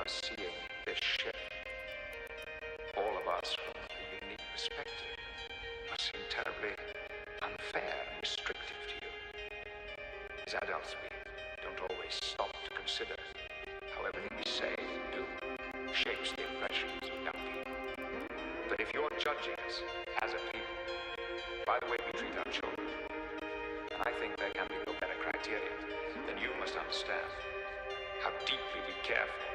seeing this ship. All of us, from a unique perspective, must seem terribly unfair and restrictive to you. As adults, we don't always stop to consider how everything we say and do shapes the impressions of young people. But if you're judging us as a people by the way we treat our children, and I think there can be no better criteria, then you must understand how deeply we care for you.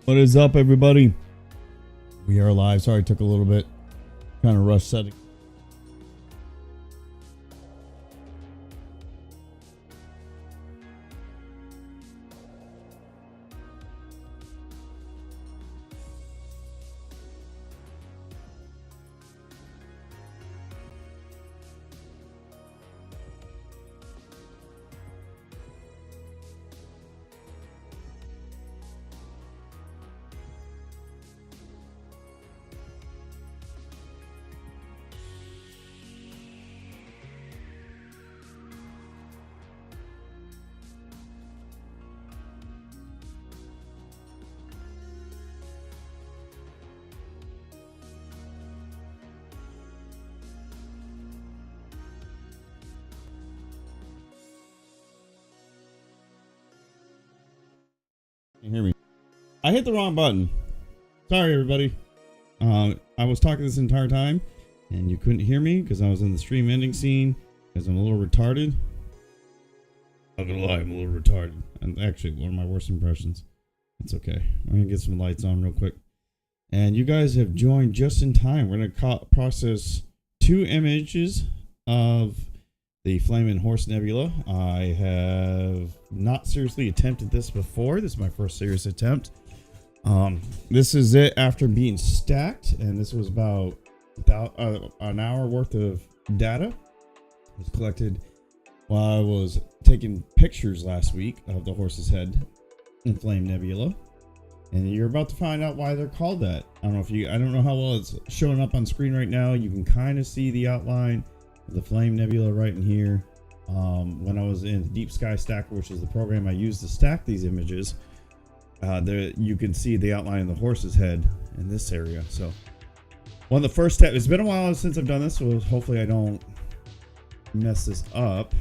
What is up, everybody? We are live. Sorry, it took a little bit. Kind of rush setting. Can you hear me? I hit the wrong button. Sorry, everybody. I was talking this entire time, and you couldn't hear me because I was in the stream ending scene because I'm a little retarded. I'm not gonna lie, I'm a little retarded. And actually, one of my worst impressions. It's okay. I'm gonna get some lights on real quick. And you guys have joined just in time. We're gonna process 2 images of the Flaming Horse Nebula. I have not seriously attempted this before. This is my first serious attempt. This is it after being stacked, and this was about an hour worth of data. It was collected while I was taking pictures last week of the horse's head in Flame Nebula. And you're about to find out why they're called that. I don't know how well it's showing up on screen right now. You can kind of see the outline of the Flame Nebula right in here. When I was in Deep Sky Stacker, which is the program I used to stack these images, there you can see the outline of the horse's head in this area. So one of the first steps, it's been a while since I've done this, so hopefully I don't mess this up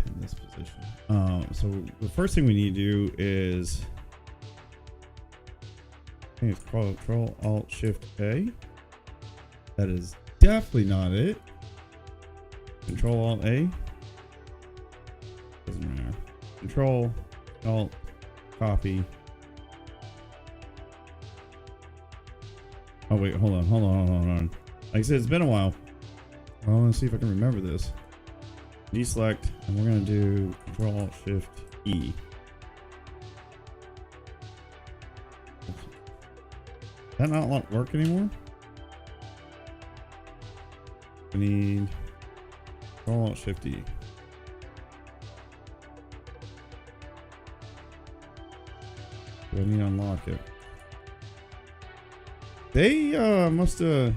in this position. So the first thing we need to do is, I think it's Control Alt Shift A. That is definitely not it. Control Alt A. Doesn't matter. Control Alt copy. Oh wait, hold on. Like I said, it's been a while. I want to see if I can remember this. Deselect, and we're gonna do Control Alt Shift E. Does that not work anymore? We need Control Alt Shift E. Do I need to unlock it? They must have.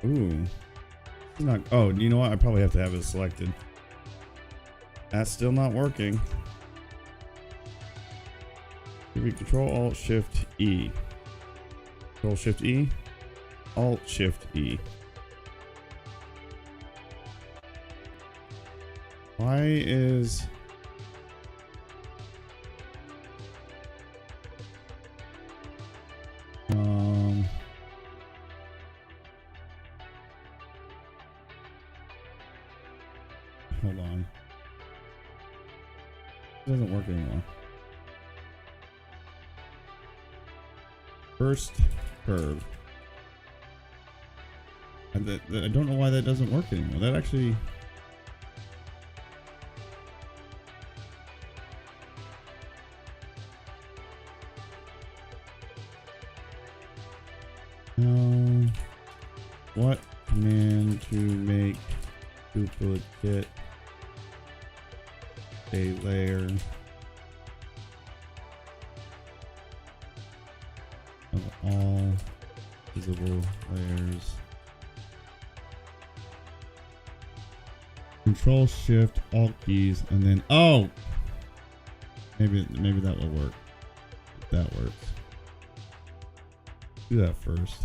Ooh. It's not. Oh, you know what? I probably have to have it selected. That's still not working. Give me Control Alt Shift E. Control Shift E. Alt Shift E. Why is... Hold on. It doesn't work anymore. First curve. I don't know why that doesn't work anymore. That actually... What command to make duplicate a layer of all visible layers? Control Shift Alt keys and then maybe that will work. If that works. Do that first.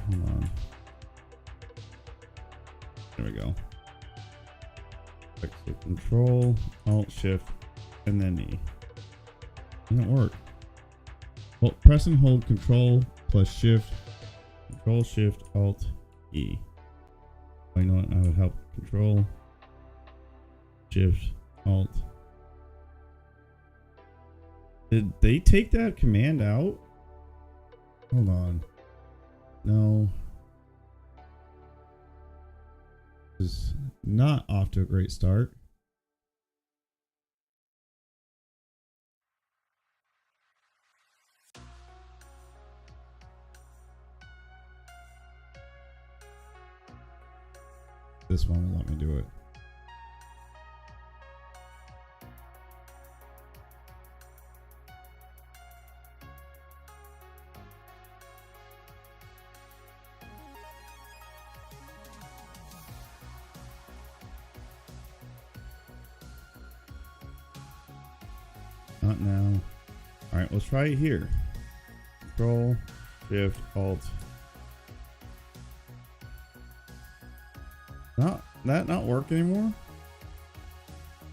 Hold on. There we go. So Control Alt Shift and then E. Didn't work. Well, press and hold Control plus Shift. Control Shift Alt E. Oh, you know what? I would help Control Shift Alt. Did they take that command out? Hold on. No. This is not off to a great start. This one will let me do it. Not now. All right, let's try it here. Control, Shift, Alt. Not work anymore?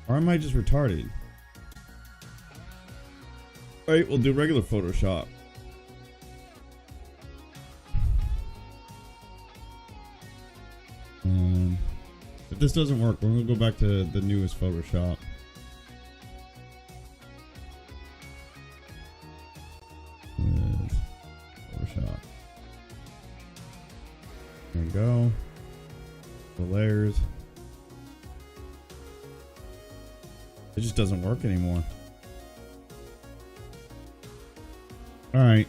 Or am I just retarded? All right, we'll do regular Photoshop. If this doesn't work, we're gonna go back to the newest Photoshop. Photoshop. There we go. The layers. It just doesn't work anymore. Alright.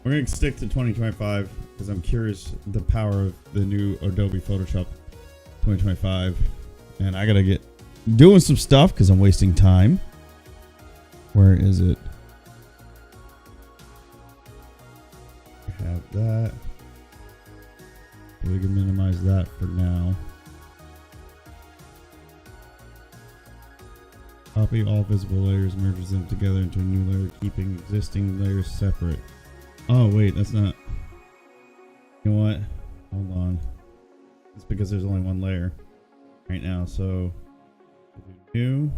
We're going to stick to 2025 because I'm curious the power of the new Adobe Photoshop 2025. And I got to get doing some stuff because I'm wasting time. Where is it? We have that. We can minimize that for now. Copy all visible layers, merges them together into a new layer, keeping existing layers separate. Oh wait, that's not. You know what? Hold on. It's because there's only one layer right now. So new.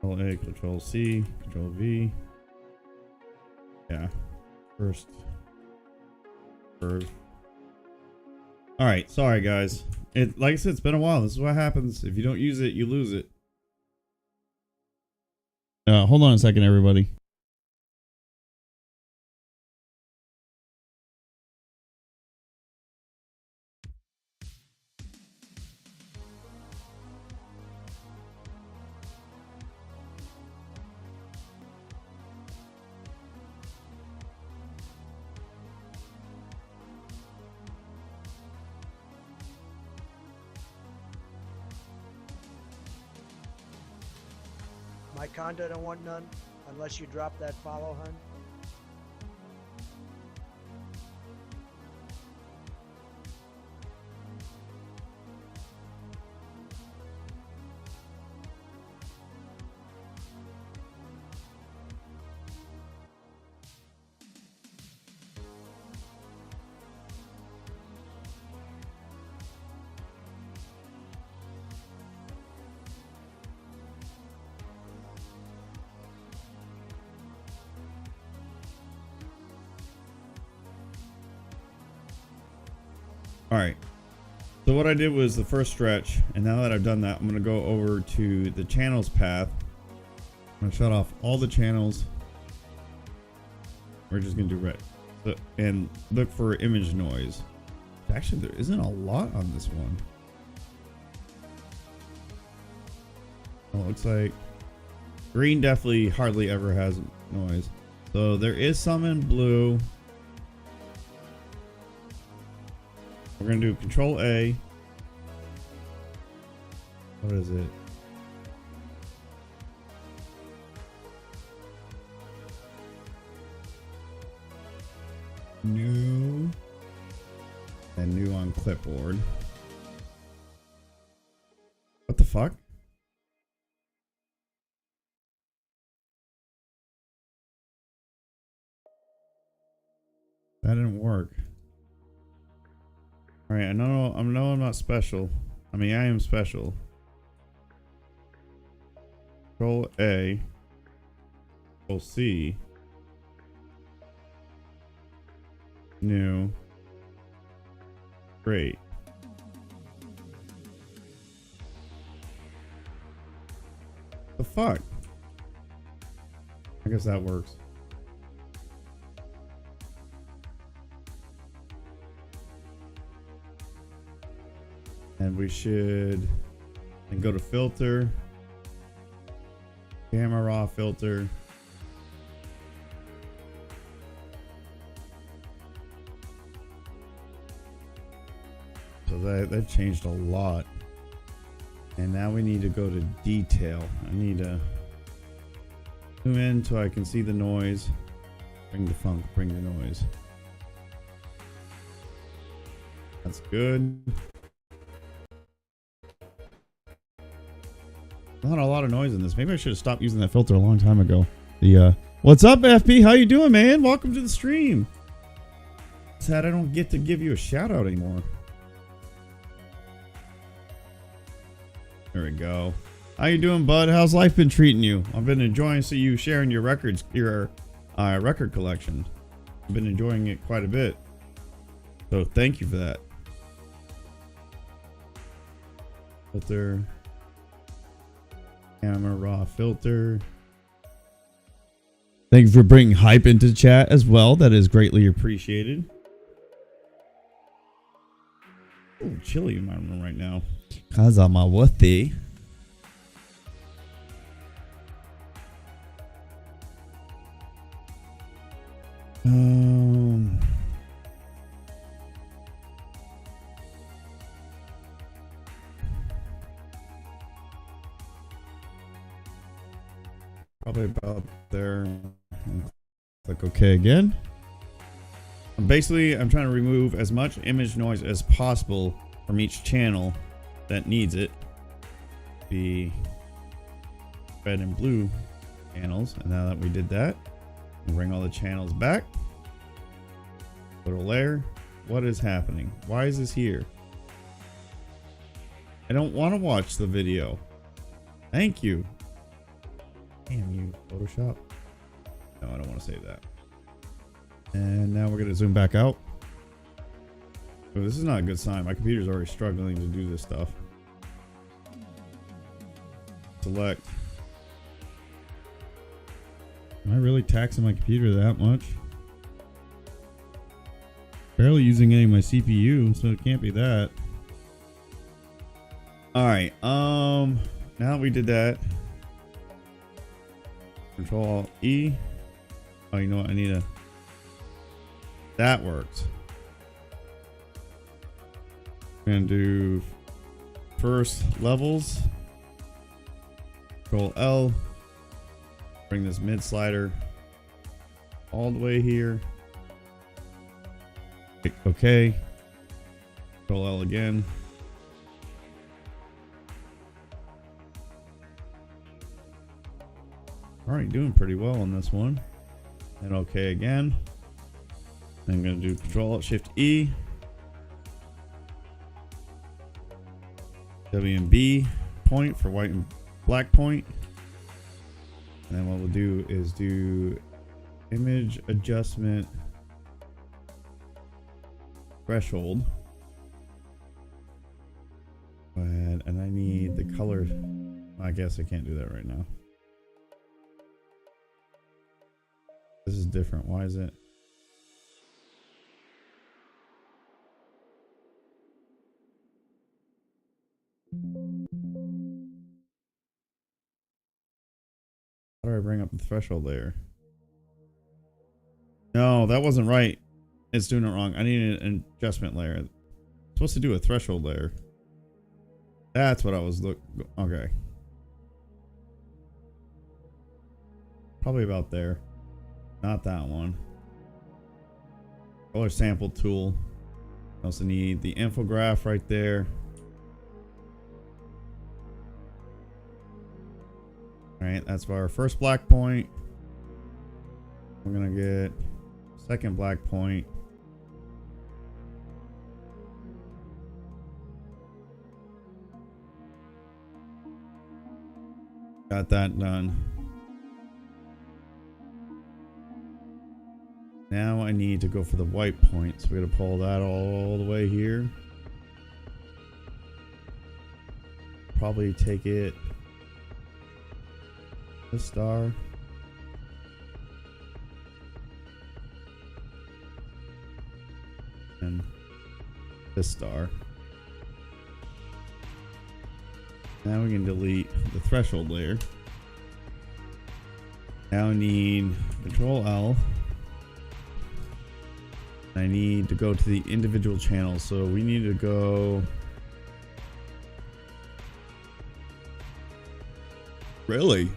Control A, Control C, Control V. Yeah. First curve. All right, sorry guys. Like I said, it's been a while. This is what happens. If you don't use it, you lose it. Hold on a second, everybody. My content, I want none, unless you drop that follow, hun. All right. So what I did was the first stretch, and now that I've done that, I'm going to go over to the channels path. I'm going to shut off all the channels. We're just going to do red. So, and look for image noise. Actually, there isn't a lot on this one. Oh, it looks like green definitely hardly ever has noise. So there is some in blue. We're going to do Control A. What is it? New. And new on clipboard. What the fuck? That didn't work. Alright, I know I'm not special. I mean, I am special. Control A. Control C. New. Great. The fuck? I guess that works. And we should then go to filter, camera raw filter. So they've changed a lot. And now we need to go to detail. I need to zoom in so I can see the noise. Bring the funk, bring the noise. That's good. Not a lot of noise in this. Maybe I should have stopped using that filter a long time ago. What's up, FP? How you doing, man? Welcome to the stream. Sad I don't get to give you a shout out anymore. There we go. How you doing, bud? How's life been treating you? I've been enjoying you sharing your records, your record collection. I've been enjoying it quite a bit. So thank you for that. Filter. Camera raw filter. Thank you for bringing hype into chat as well. That is greatly appreciated. Oh, chilly in my room right now. Cause I'm a wussy. Probably about there. Click OK again. Basically, I'm trying to remove as much image noise as possible from each channel that needs it. The red and blue channels. And now that we did that, we'll bring all the channels back. Go to layer. What is happening? Why is this here? I don't want to watch the video. Thank you. Damn you, Photoshop. No, I don't want to save that. And now we're going to zoom back out. Oh, this is not a good sign. My computer's already struggling to do this stuff. Select. Am I really taxing my computer that much? Barely using any of my CPU, so it can't be that. Alright, now that we did that. Control E. Oh, you know what? I need a... That works. I'm going to do first levels. Control L. Bring this mid slider all the way here. Click OK. Control L again. Alright, doing pretty well on this one. And OK again. I'm going to do Control Alt Shift E. W and B point for white and black point. And then what we'll do is do image adjustment threshold. And I need the color. I guess I can't do that right now. This is different. Why is it? How do I bring up the threshold layer? No, that wasn't right. It's doing it wrong. I need an adjustment layer. I'm supposed to do a threshold layer. That's what I was okay. Probably about there. Not that one. Color sample tool. I also need the infograph right there. Alright, that's for our first black point. We're gonna get second black point. Got that done. Now I need to go for the white point. So we're gonna pull that all the way here. Probably take it This star. And this star. Now we can delete the threshold layer. Now I need Control L. I need to go to the individual channels. So we need to go. Really?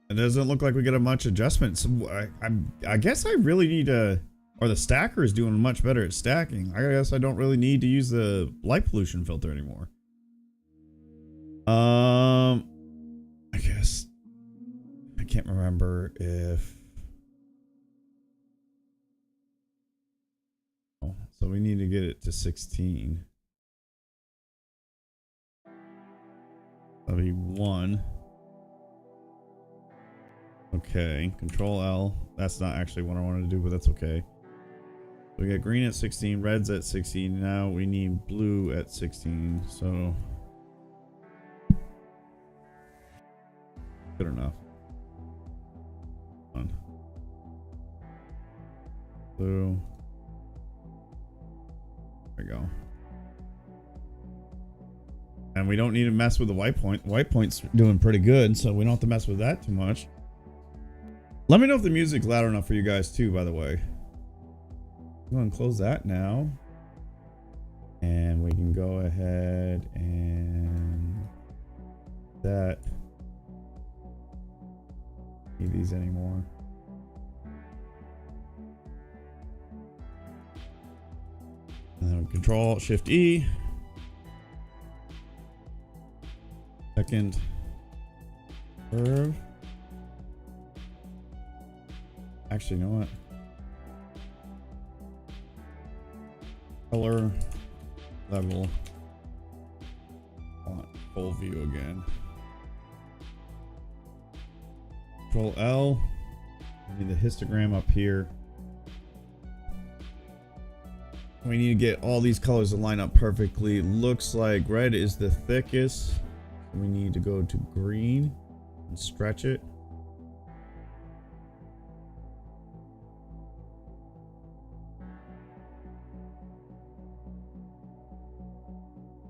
It doesn't look like we get a much adjustment. So I guess I really need to, or the stacker is doing much better at stacking. I guess I don't really need to use the light pollution filter anymore. I guess I can't remember if. Oh, so we need to get it to 16. That'll be 1. Okay, Control L. That's not actually what I wanted to do, but that's okay. We got green at 16, red's at 16. Now we need blue at 16. So good enough. One. Blue. There we go. And we don't need to mess with the white point. White point's doing pretty good, so we don't have to mess with that too much. Let me know if the music's loud enough for you guys too, by the way. Go and close that now. And we can go ahead and that. Need these anymore. And then Control Shift E. Second curve. Actually, you know what? Color level. I want full view again. Control L. I need the histogram up here. We need to get all these colors to line up perfectly. Looks like red is the thickest. We need to go to green and stretch it.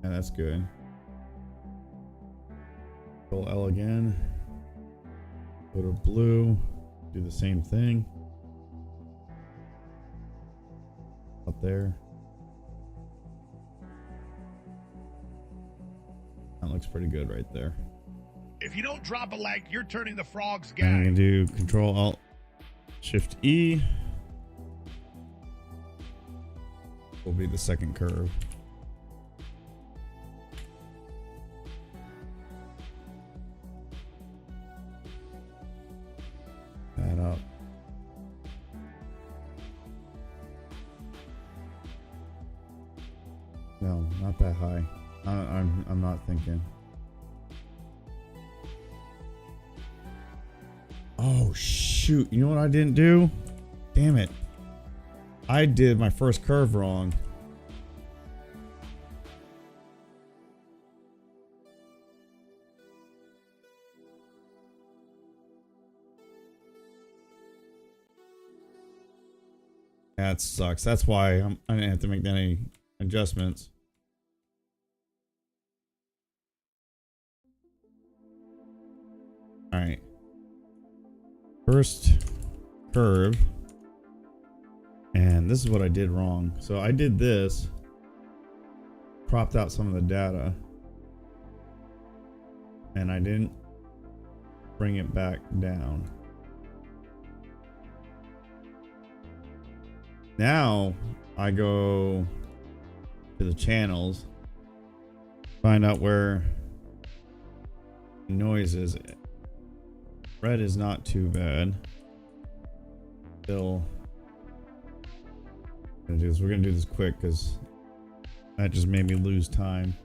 Yeah, that's good. Control L again. Go to blue. Do the same thing. Up there. That looks pretty good right there. If you don't drop a like, you're turning the frogs And I'm gay. gonna do Control Alt Shift E. Will be the second curve. That up. No, not that high. I'm not thinking. Oh shoot! You know what I didn't do? Damn it! I did my first curve wrong. That sucks. That's why I didn't have to make any adjustments. All right. First curve. And this is what I did wrong. So I did this. Cropped out some of the data. And I didn't bring it back down. Now I go to the channels, find out where the noise is. Red is not too bad. Still, we're gonna do this quick because that just made me lose time.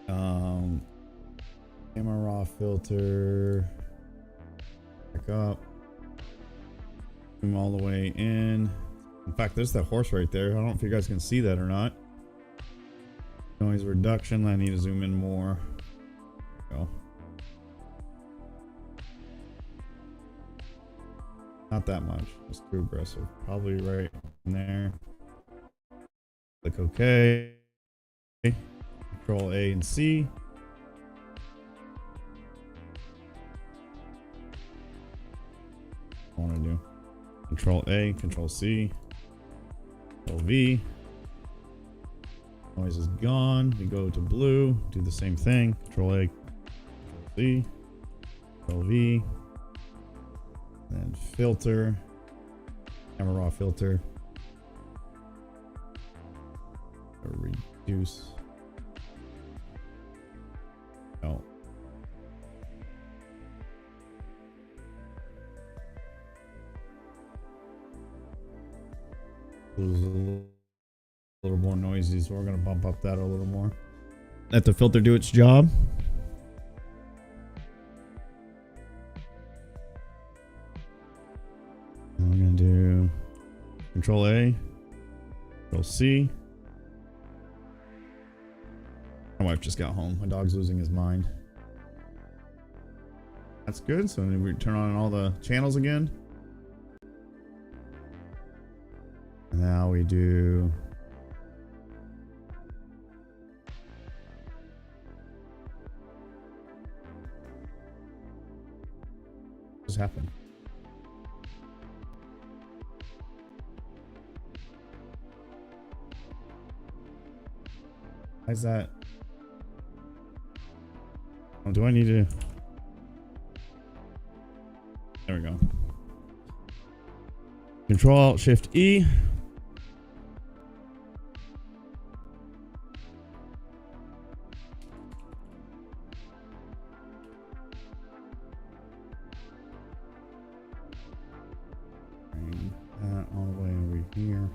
Camera raw filter, back up. All the way in. In fact, there's that horse right there. I don't know if you guys can see that or not. Noise reduction. I need to zoom in more. Go. Not that much. It's too aggressive. Probably right in there. Click OK. Control A and C. What I want to do. Control A, Control C, Control V. Noise is gone. We go to blue. Do the same thing. Control A, Control C, Control V. Then filter. Camera raw filter. Or reduce. Oh. It was a little more noisy, so we're going to bump up that a little more. Let the filter do its job. And we're going to do Control A, Control C. My wife just got home. My dog's losing his mind. That's good. So then we turn on all the channels again. Now we do what just happened? Why is that? Oh, do I need to? There we go. Control Alt Shift E. Bring that all the way over here.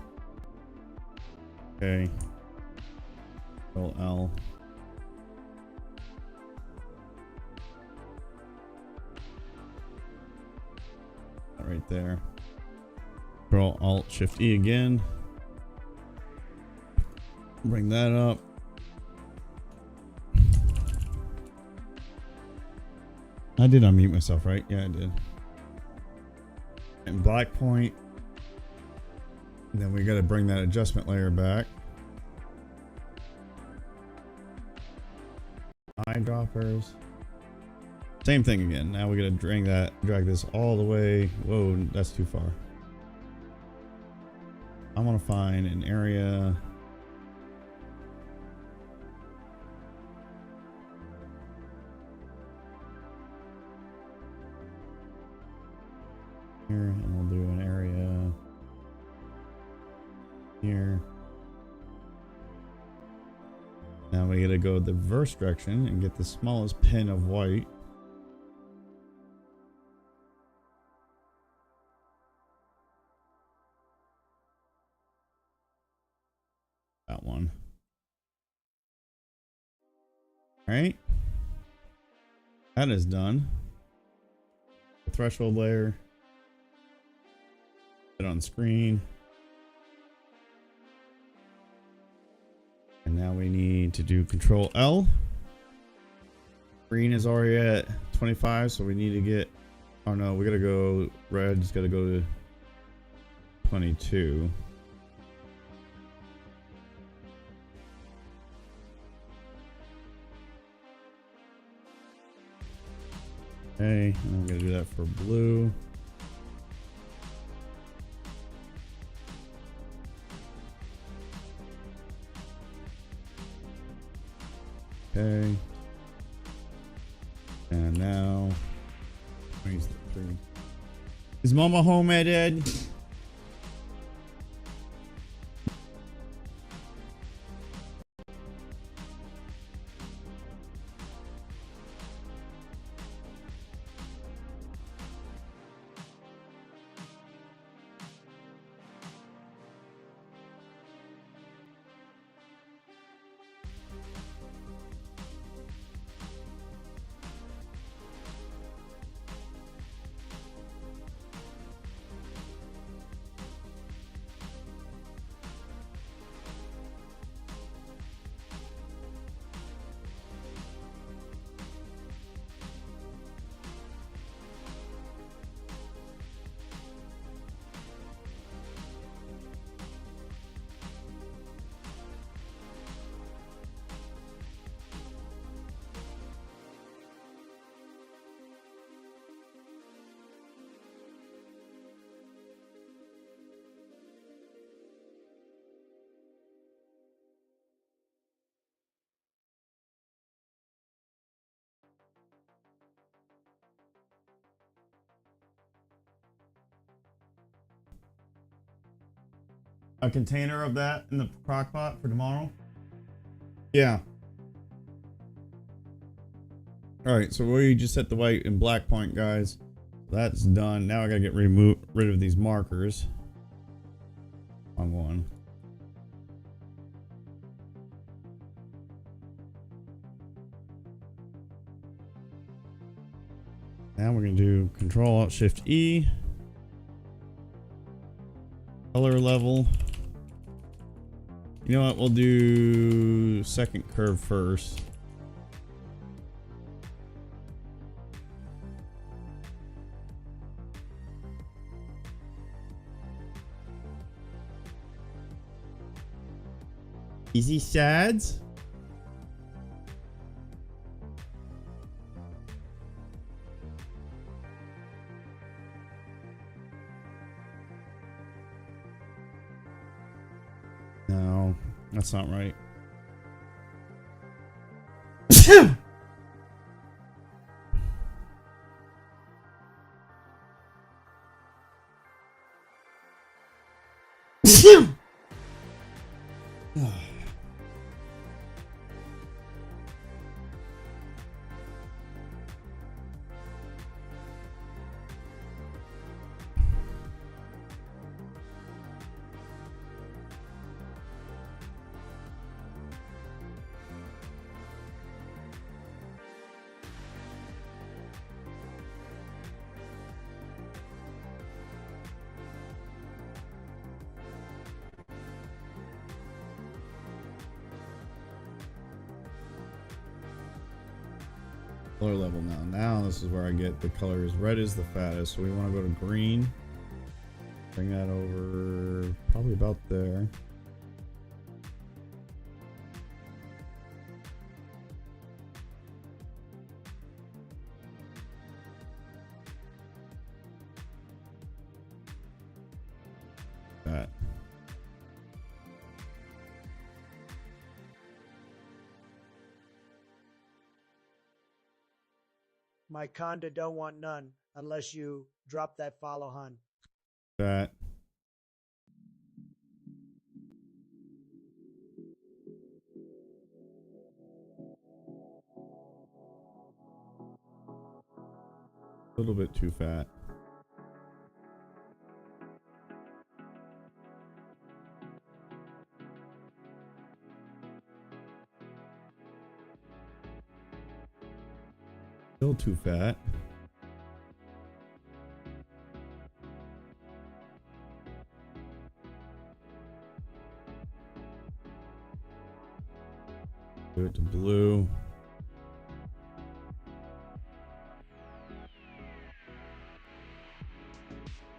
Okay. Control L. Right there. Control Alt Shift E again. Bring that up. I did unmute myself, right? Yeah, I did. And black point. And then we got to bring that adjustment layer back. Eyedroppers. Same thing again. Now we got to drag this all the way. Whoa, that's too far. I want to find an area. Here, and we'll do an area here. Now we got to go the reverse direction and get the smallest pin of white. That one. All right. That is done. The threshold layer. Put it on screen. And now we need to do Control L. Green is already at 25, so we need to get, oh no, we gotta go, red's gotta go to 22. Okay, and I'm gonna do that for blue. Okay. And now, where's the 3? Is Mama home, Ed? a container of that in the crock pot for tomorrow? Yeah. Alright, so we just set the white and black point, guys. That's done. Now I gotta get rid of these markers. On one. Now we're gonna do Control Alt Shift E. Color level. You know what? We'll do second curve first. Easy shads. No, that's not right. Color level now. Now this is where I get the colors. Red is the fattest, so we want to go to green. Bring that over probably about there. That. My conda don't want none unless you drop that follow hun. That. A little bit too fat. Still too fat. Do it to blue.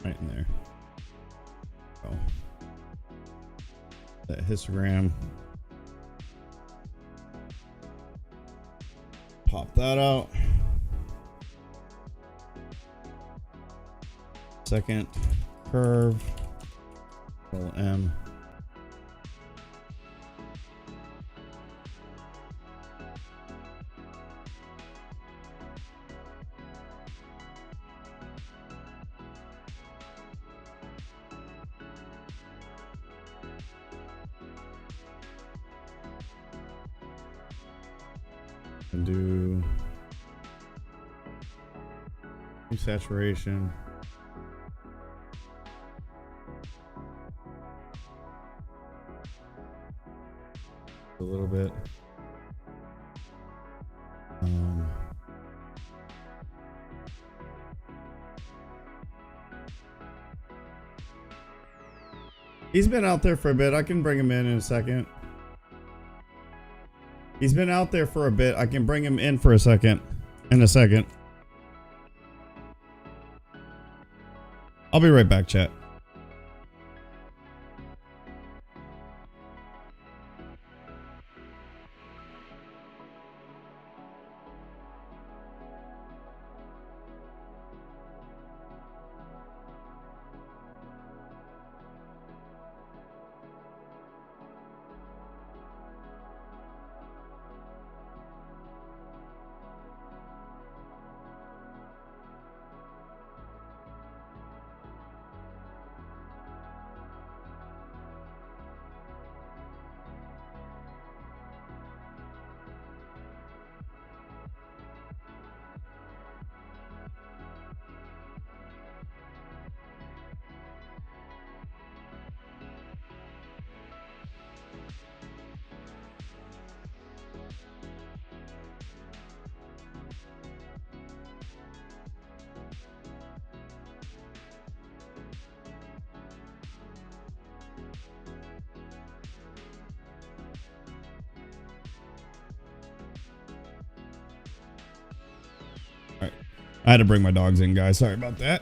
Right in there. Oh. That histogram. Pop that out. Second curve. Control M. And do saturation. A little bit. He's been out there for a bit. I can bring him in a second. He's been out there for a bit. I can bring him in for a second. In a second. I'll be right back, chat. I had to bring my dogs in, guys. Sorry about that.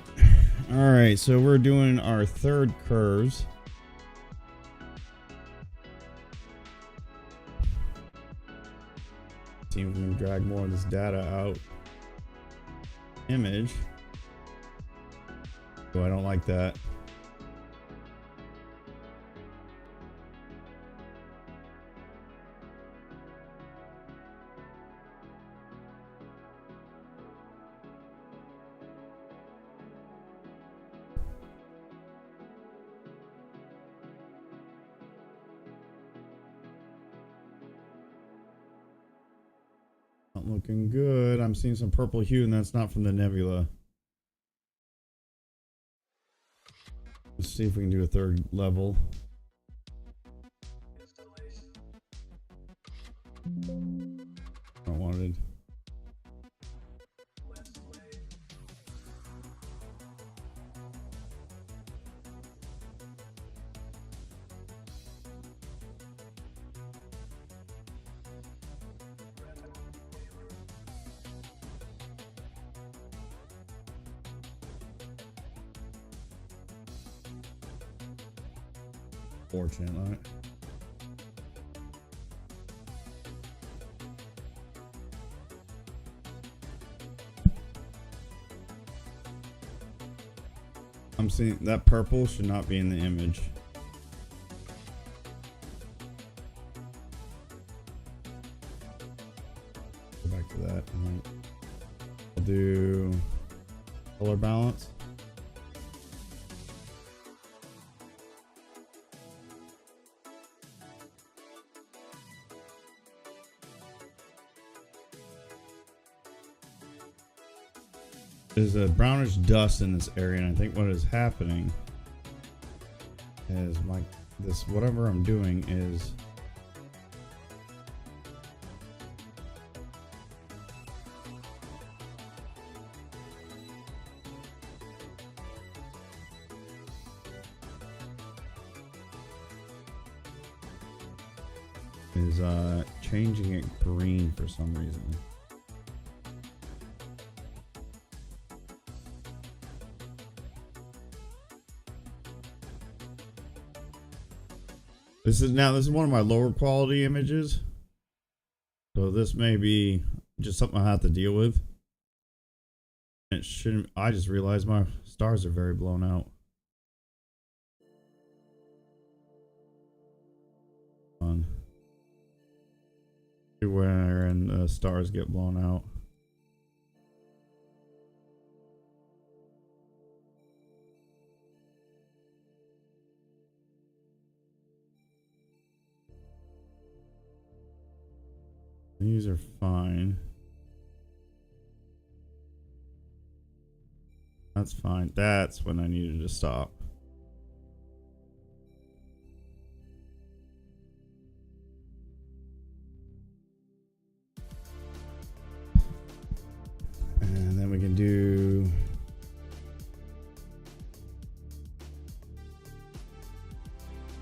All right, so we're doing our third curves. See if we can drag more of this data out. Image. Oh, I don't like that. Not looking good. I'm seeing some purple hue, and that's not from the nebula. Let's see if we can do a third level. I wanted. Fortunate, right? I'm seeing that purple should not be in the image. Go back to that. I'll do color balance. There's a brownish dust in this area, and I think what is happening is whatever I'm doing is changing it green for some reason. This is one of my lower quality images. So this may be just something I have to deal with. It shouldn't. I just realized my stars are very blown out. On. When the stars get blown out. These are fine. That's fine. That's when I needed to stop. And then we can do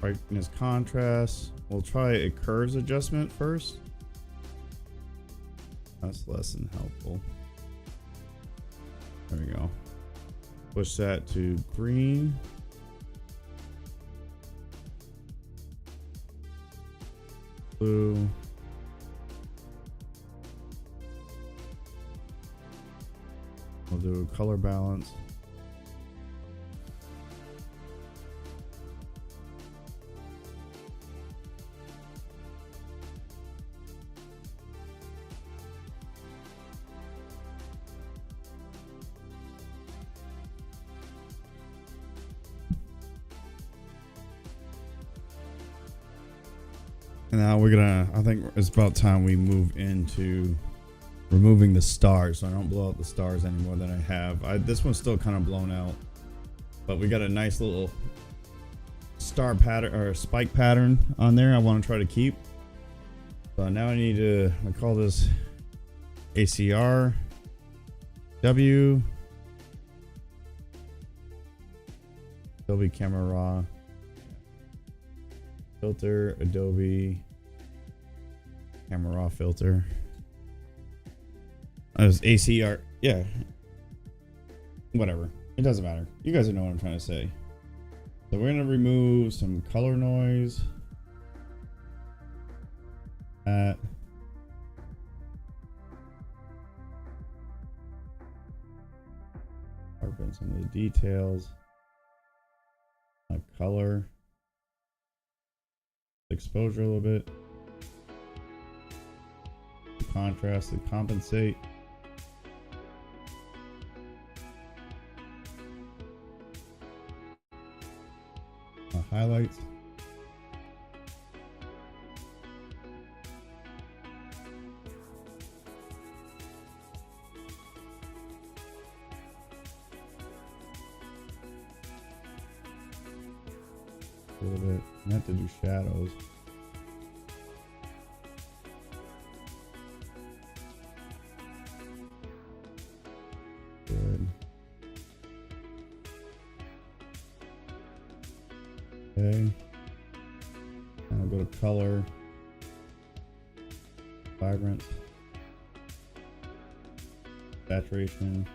brightness contrast. We'll try a curves adjustment first. That's less than helpful. There we go. Push that to green. Blue. We'll do color balance. And now I think it's about time we move into removing the stars, so I don't blow out the stars any more than I have. This one's still kind of blown out, but we got a nice little star pattern or spike pattern on there I want to try to keep. So now I need to, I call this ACR W Adobe Camera Raw filter, Adobe Camera Raw filter. As ACR, yeah, whatever. It doesn't matter. You guys know what I'm trying to say. So we're gonna remove some color noise. Sharpen some of the details. Color. Exposure a little bit. Contrast and compensate. Highlights. A little bit. I have to do shadows. Good. Okay. And I'll go to color. Vibrance. Saturation.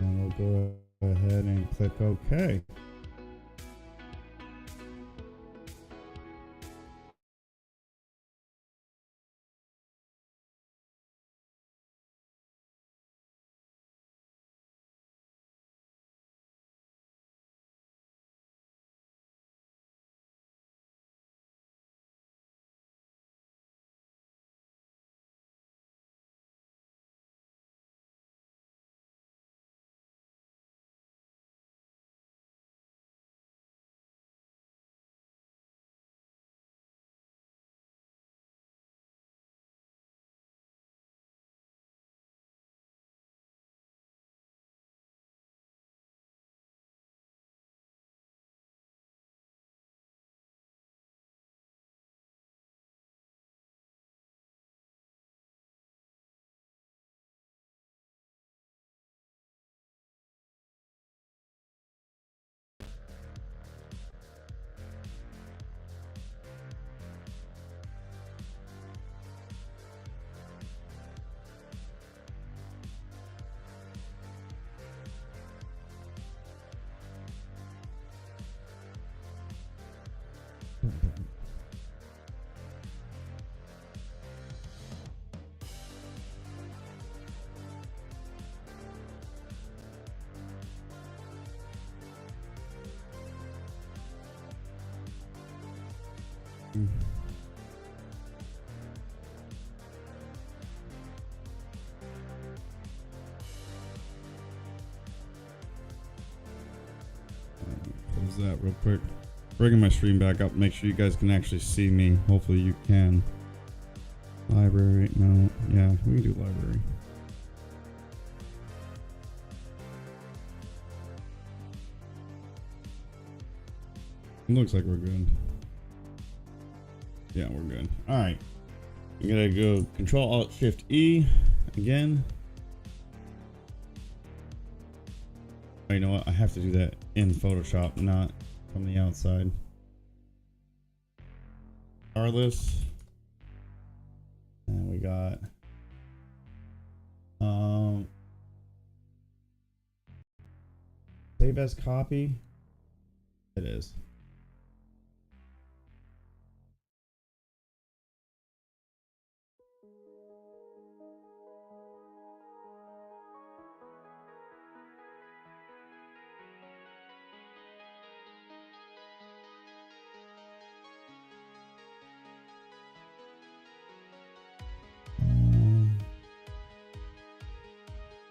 And we'll go ahead and click OK. Close that real quick. Bringing my stream back up. Make sure you guys can actually see me. Hopefully you can. Library. No. Yeah, we can do library. It looks like we're good. Yeah, we're good. All right. I'm gonna go Control Alt Shift E again. Oh, you know what? I have to do that in Photoshop, not from the outside. Regardless. And we got save as copy. It is.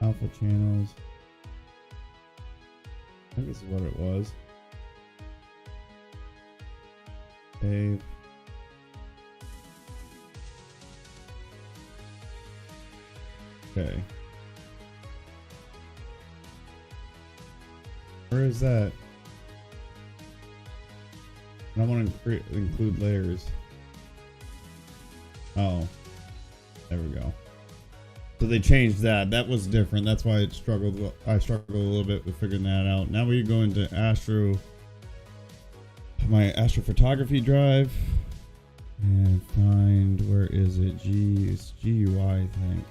Alpha channels. I think this is what it was. Save. Okay. Where is that? I don't want to include layers. Oh, there we go. So they changed that. That was different. That's why it struggled. I struggled a little bit with figuring that out. Now we go into Astro, my astrophotography drive, And find, where is it? It's GUI, I think.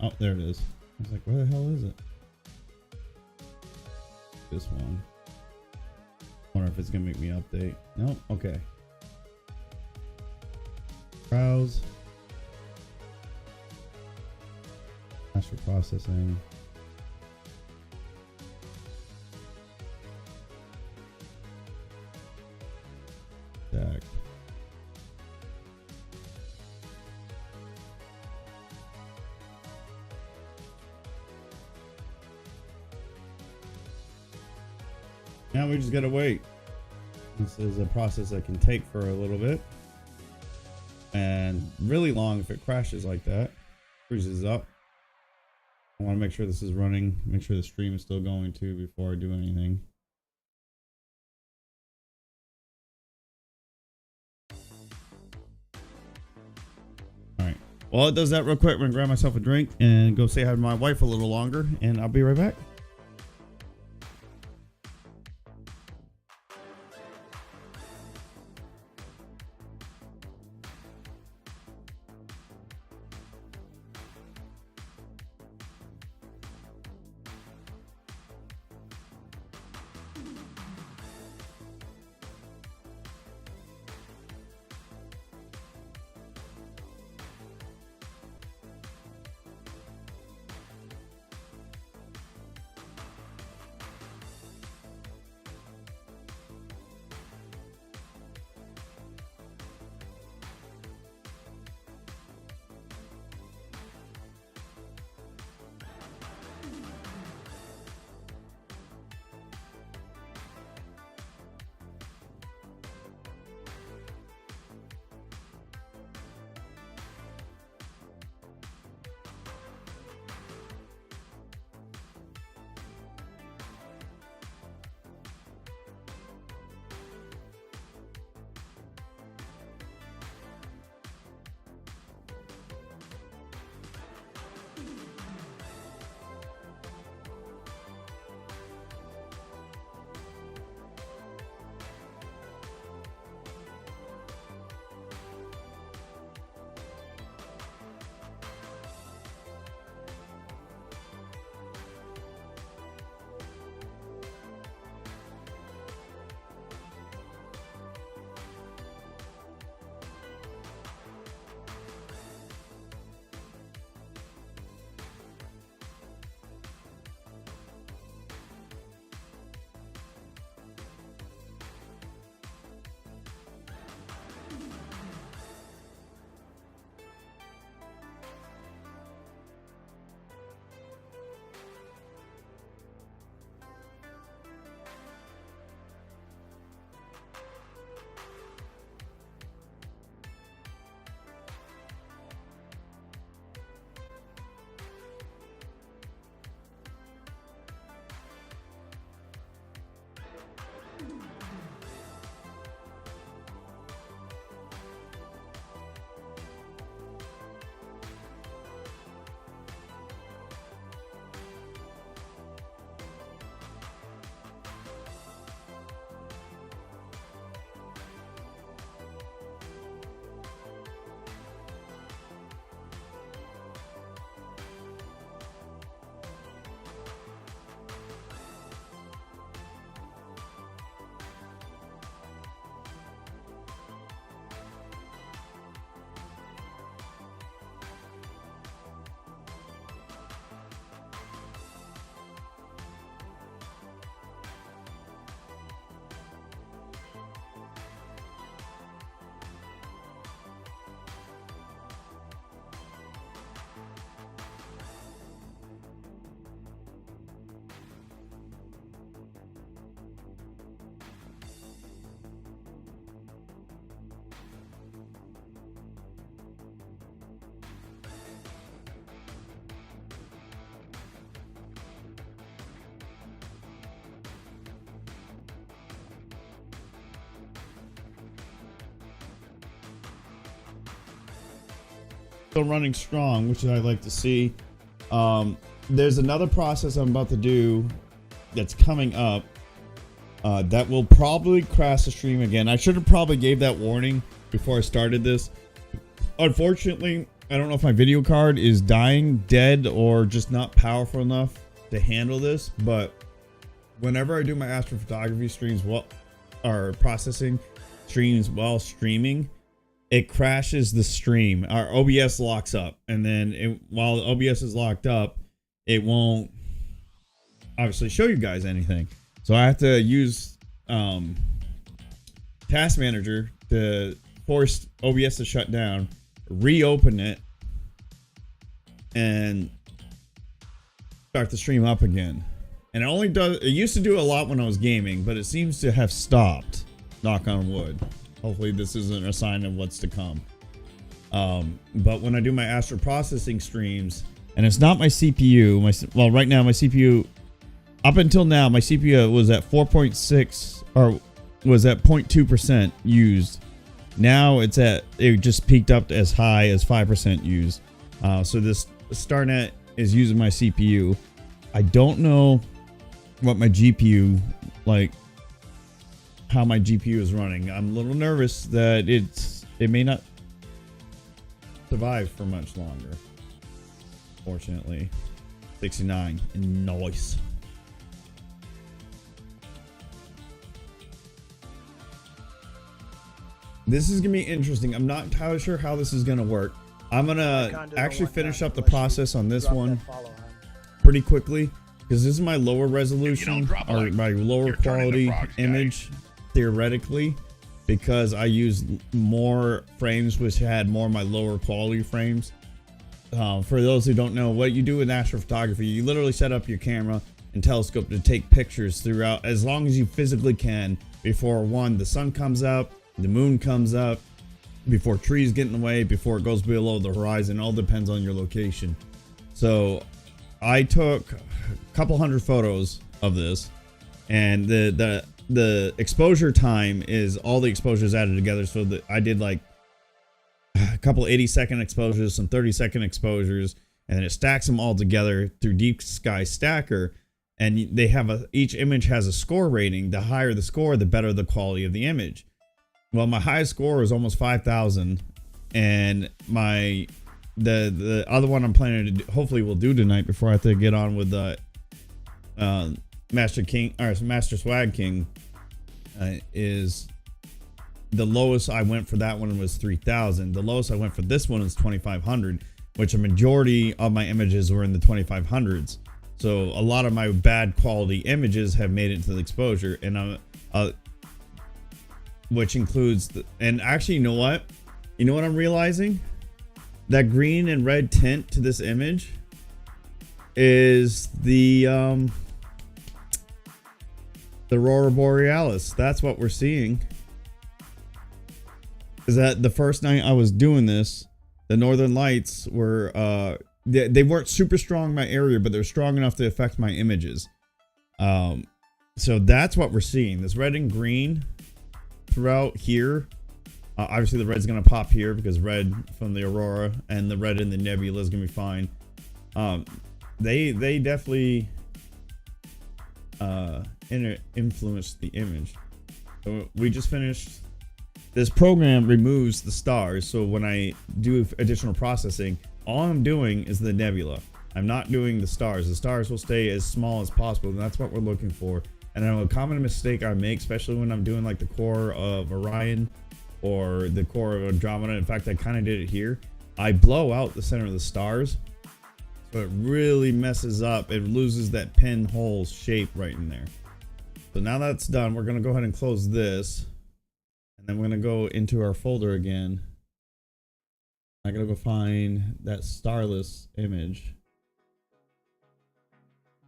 Oh, there it is. I was like, where the hell is it? This one. Wonder if it's gonna make me update. Nope. Okay. Browse. Astro processing. Stack. Now we just gotta wait. This is a process that can take for a little bit and really long if it crashes like that. Freezes up. I want to make sure this is running, make sure the stream is still going too before I do anything. All right. Well, it does that real quick. I'm gonna grab myself a drink and go say hi to my wife a little longer, and I'll be right back. still running strong, which I like to see. There's another process I'm about to do that's coming up that will probably crash the stream again. I should have probably gave that warning before I started this. Unfortunately, I don't know if my video card is dying, dead, or just not powerful enough to handle this, but whenever I do my astrophotography streams or processing streams while streaming, it crashes the stream. Our OBS locks up, and then while the OBS is locked up, it won't obviously show you guys anything. So I have to use Task Manager to force OBS to shut down, reopen it, and start the stream up again. And it used to do a lot when I was gaming, but it seems to have stopped. Knock on wood. Hopefully this isn't a sign of what's to come. But when I do my Astro processing streams, and it's not my CPU, well, right now my CPU, up until now, my CPU was at 4.6 or was at 0.2% used. Now it just peaked up as high as 5% used. So this StarNet is using my CPU. I don't know what my GPU, how my GPU is running. I'm a little nervous that it may not survive for much longer. Fortunately, 69, nice. This is gonna be interesting. I'm not entirely sure how this is gonna work. I'm gonna actually finish up the process on this one pretty quickly, because this is my lower resolution or my lower quality image theoretically, because I use more frames which had more of my lower quality frames. For those who don't know, what you do in astrophotography, you literally set up your camera and telescope to take pictures throughout as long as you physically can before the sun comes up, the moon comes up, before trees get in the way, before it goes below the horizon. All depends on your location. So I took a couple hundred photos of this, and the exposure time is all the exposures added together. So that I did like a couple 80-second exposures, some 30-second exposures, and then it stacks them all together through Deep Sky Stacker. And they have each image has a score rating. The higher the score, the better the quality of the image. Well, my highest score was almost 5,000, and the other one I'm planning to hopefully will do tonight before I have to get on with the Master Swag King is the lowest I went for that one was 3,000. The lowest I went for this one is 2,500, which a majority of my images were in the 2,500s. So a lot of my bad quality images have made it to the exposure, and which includes and actually, you know what I'm realizing? That green and red tint to this image is the Aurora Borealis. That's what we're seeing. Is that the first night I was doing this, the Northern Lights were they weren't super strong in my area, but they're strong enough to affect my images. So that's what we're seeing. This red and green throughout here. Obviously the red's gonna pop here because red from the Aurora and the red in the Nebula is gonna be fine. They definitely influenced the image. So we just finished. This program removes the stars, so when I do additional processing, all I'm doing is the Nebula. I'm not doing the stars. The stars will stay as small as possible, and that's what we're looking for. And I know a common mistake I make, especially when I'm doing like the core of Orion or the core of Andromeda. In fact, I kind of did it here. I blow out the center of the stars, so it really messes up. It loses that pinhole shape right in there. So now that's done, we're going to go ahead and close this. And then we're going to go into our folder again. I'm going to go find that starless image.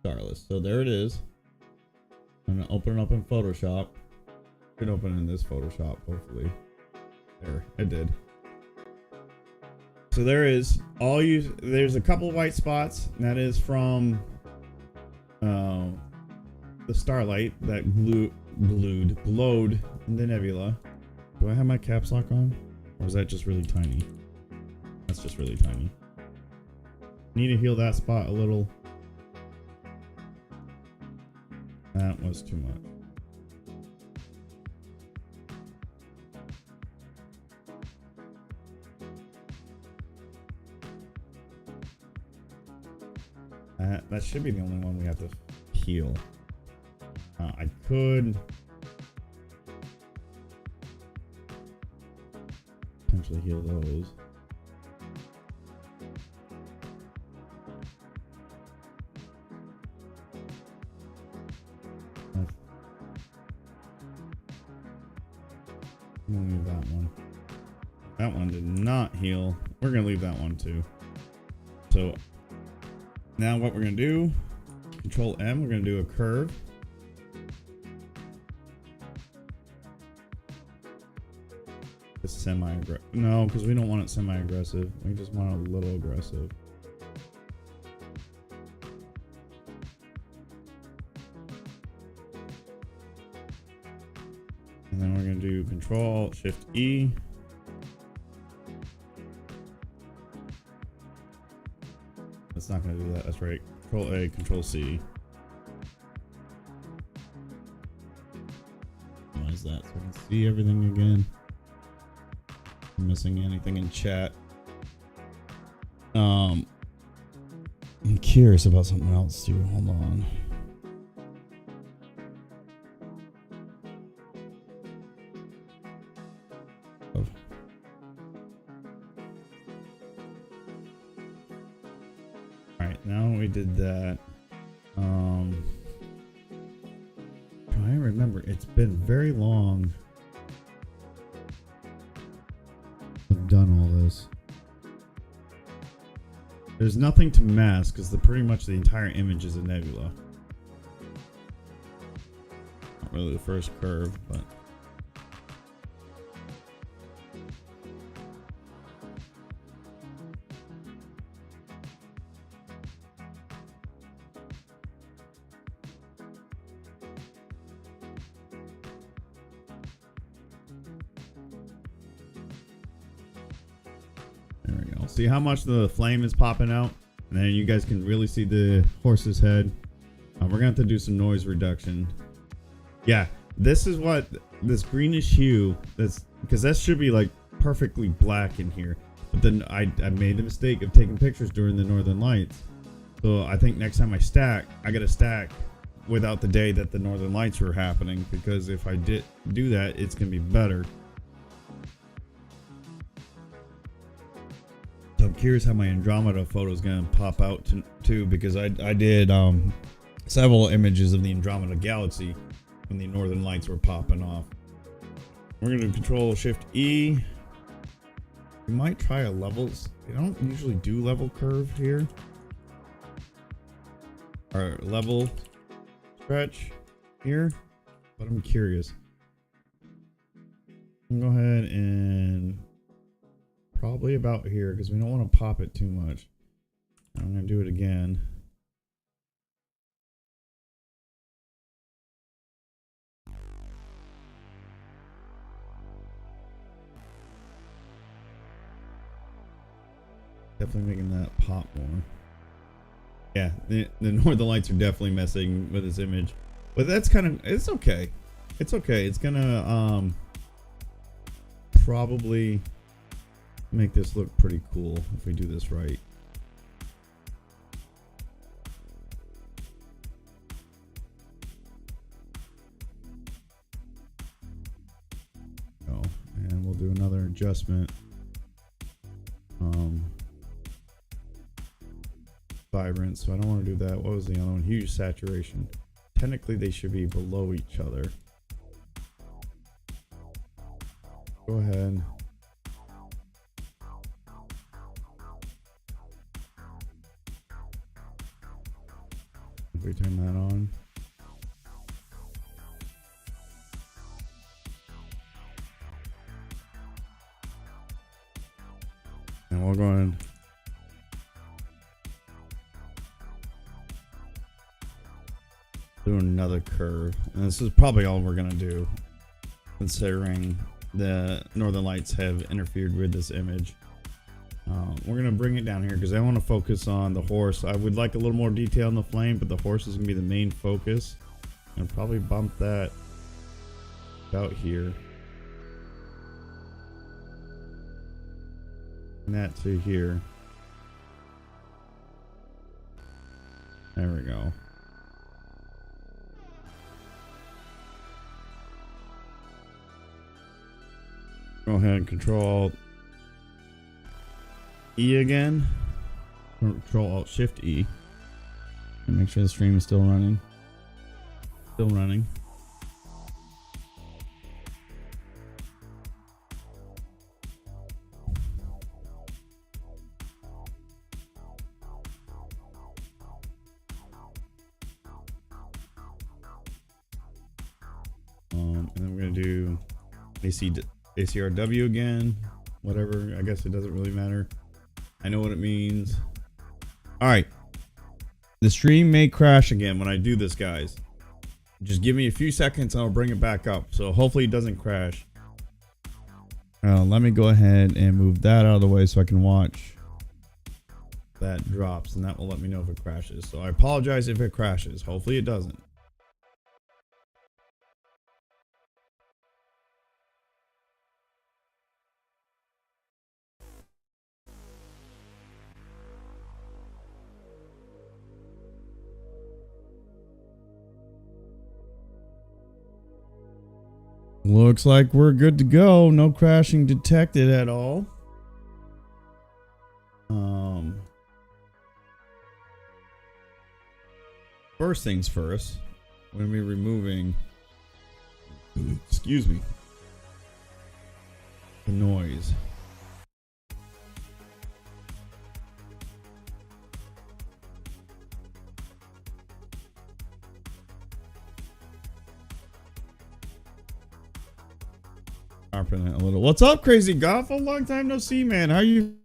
Starless. So there it is. I'm going to open it up in Photoshop. It can open in this Photoshop, hopefully. There, it did. So there is there's a couple of white spots, and that is from the starlight that glowed in the nebula. Do I have my caps lock on? Or is that just really tiny? That's just really tiny. Need to heal that spot a little. That was too much. That should be the only one we have to heal. I could potentially heal those. I'm gonna leave that one. That one did not heal. We're gonna leave that one too. So now what we're gonna do, Control M, we're gonna do a curve. It's semi-aggressive. No, because we don't want it semi-aggressive. We just want it a little aggressive. And then we're gonna do Control Shift E. That's not gonna do that. That's right. Control A, Control C. Why is that? So I can see everything again. I'm missing anything in chat. I'm curious about something else too. Hold on. Oh. Alright, now we did that. I remember it's been very long. I've done all this. There's nothing to mask because pretty much the entire image is a nebula. Not really the first curve, but there we go. See how much the flame is popping out? And then you guys can really see the horse's head. We're gonna have to do some noise reduction. Yeah, this is what this greenish hue, that's because that should be like perfectly black in here. But then I made the mistake of taking pictures during the northern lights. So I think next time I gotta stack without the day that the northern lights were happening, because if I did do that, it's gonna be better. So I'm curious how my Andromeda photo is gonna pop out too, because I did several images of the Andromeda galaxy when the northern lights were popping off. We're gonna Control Shift E. We might try a levels. We don't usually do level curve here. Or level stretch here, but I'm curious. I'm gonna go ahead and probably about here because we don't want to pop it too much. I'm gonna do it again. Definitely making that pop more. Yeah, the northern lights are definitely messing with this image, but that's kind of, it's okay. It's okay. It's gonna probably make this look pretty cool if we do this right. Oh, and we'll do another adjustment. Vibrant, so I don't want to do that. What was the other one? Huge saturation. Technically they should be below each other. Go ahead. If we turn that on. And we'll go ahead. Do another curve, and this is probably all we're gonna do, considering the northern lights have interfered with this image. We're gonna bring it down here because I want to focus on the horse. I would like a little more detail on the flame, but the horse is gonna be the main focus. And probably bump that about here. And that to here. There we go. Go ahead and Control E again. Control Alt Shift E. And make sure the stream is still running. Still running. And then we're gonna do ACRW again. Whatever. I guess it doesn't really matter. I know what it means. All right. The stream may crash again when I do this, guys. Just give me a few seconds and I'll bring it back up. So hopefully it doesn't crash. Let me go ahead and move that out of the way so I can watch that drops, and that will let me know if it crashes. So I apologize if it crashes. Hopefully it doesn't. Looks like we're good to go. No crashing detected at all. First things first, we're going to be removing, excuse me, the noise. Sharpen it a little. What's up, Crazy Goffo? Long time no see, man. How you?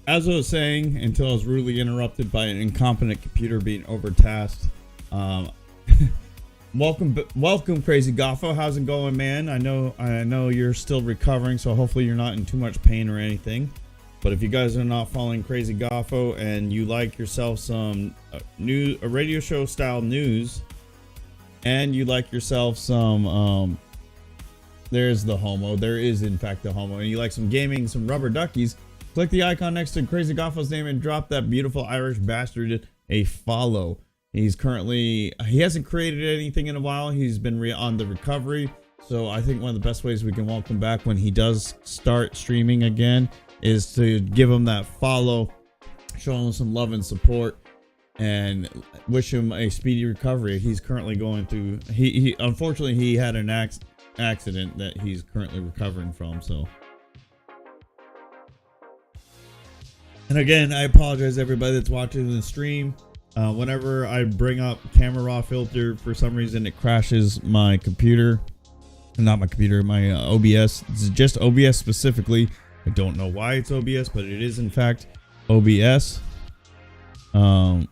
As I was saying, until I was rudely interrupted by an incompetent computer being overtasked. Welcome, Crazy Goffo. How's it going, man? I know you're still recovering, so hopefully you're not in too much pain or anything. But if you guys are not following Crazy Goffo and you like yourself some a radio show style news, and you like yourself some there's the homo. There is in fact the homo, and you like some gaming, some rubber duckies. Click the icon next to Crazy Goffo's name and drop that beautiful Irish bastard a follow. He hasn't created anything in a while. He's been on the recovery. So I think one of the best ways we can welcome back when he does start streaming again is to give him that follow, show him some love and support, and wish him a speedy recovery. He's currently going through, unfortunately he had an accident that he's currently recovering from, so. And again, I apologize to everybody that's watching the stream. Whenever I bring up camera raw filter, for some reason it crashes my computer. Not my computer, my OBS. It's just OBS specifically. I don't know why it's OBS, but it is in fact OBS. But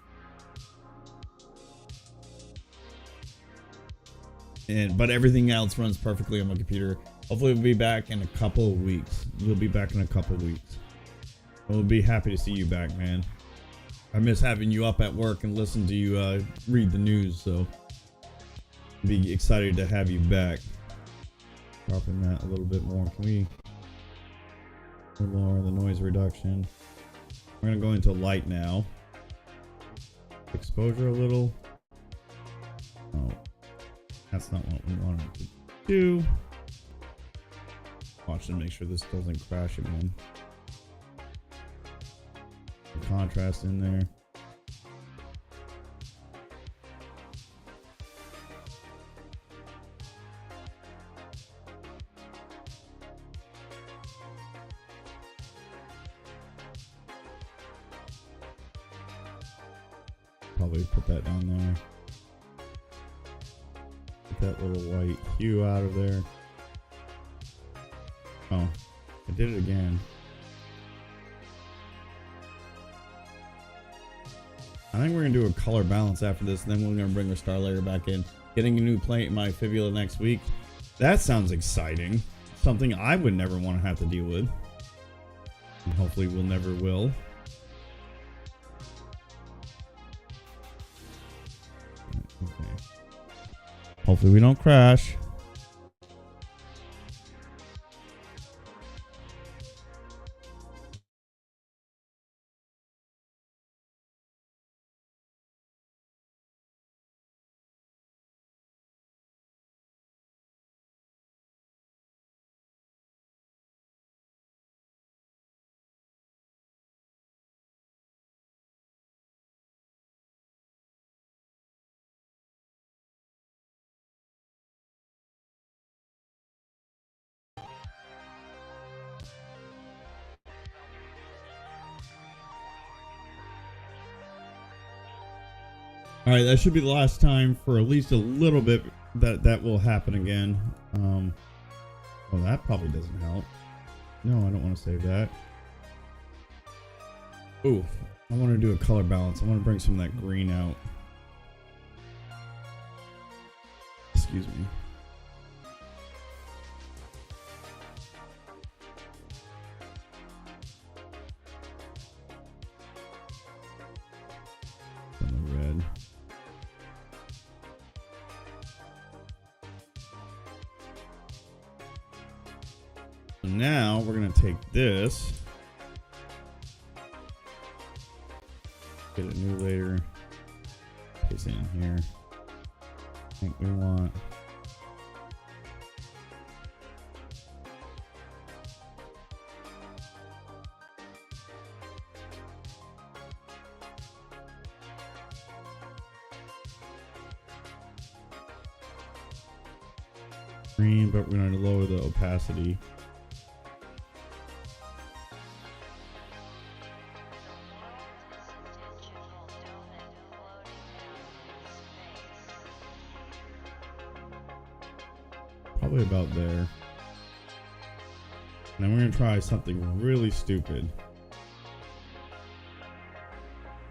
everything else runs perfectly on my computer. Hopefully we'll be back in a couple of weeks. We'll be back in a couple of weeks. We'll be happy to see you back, man. I miss having you up at work and listen to you read the news, so be excited to have you back. Dropping that a little bit more. Can we lower the noise reduction? We're gonna go into light now. Exposure a little. Oh, that's not what we wanted to do. Watch to make sure this doesn't crash again. Contrast in there. Probably put that down there. Get that little white hue out of there. Oh, I did it again. I think we're gonna do a color balance after this, and then we're gonna bring our star layer back in. Getting a new plate in my fibula next week. That sounds exciting. Something I would never want to have to deal with. And hopefully we'll never will. Okay. Hopefully we don't crash. All right, that should be the last time for at least a little bit that will happen again. Well, that probably doesn't help. No, I don't want to save that. Ooh, I want to do a color balance. I want to bring some of that green out. Excuse me. And the red. So now we're going to take this. Get it new later. Paste it in here. I think we want. Green, but we're going to lower the opacity. Probably about there. And then we're going to try something really stupid.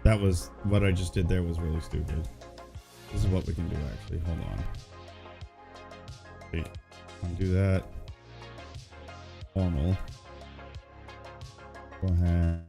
That was what I just did there was really stupid. This is what we can do actually. Hold on. Wait, undo that. Formal. Go ahead.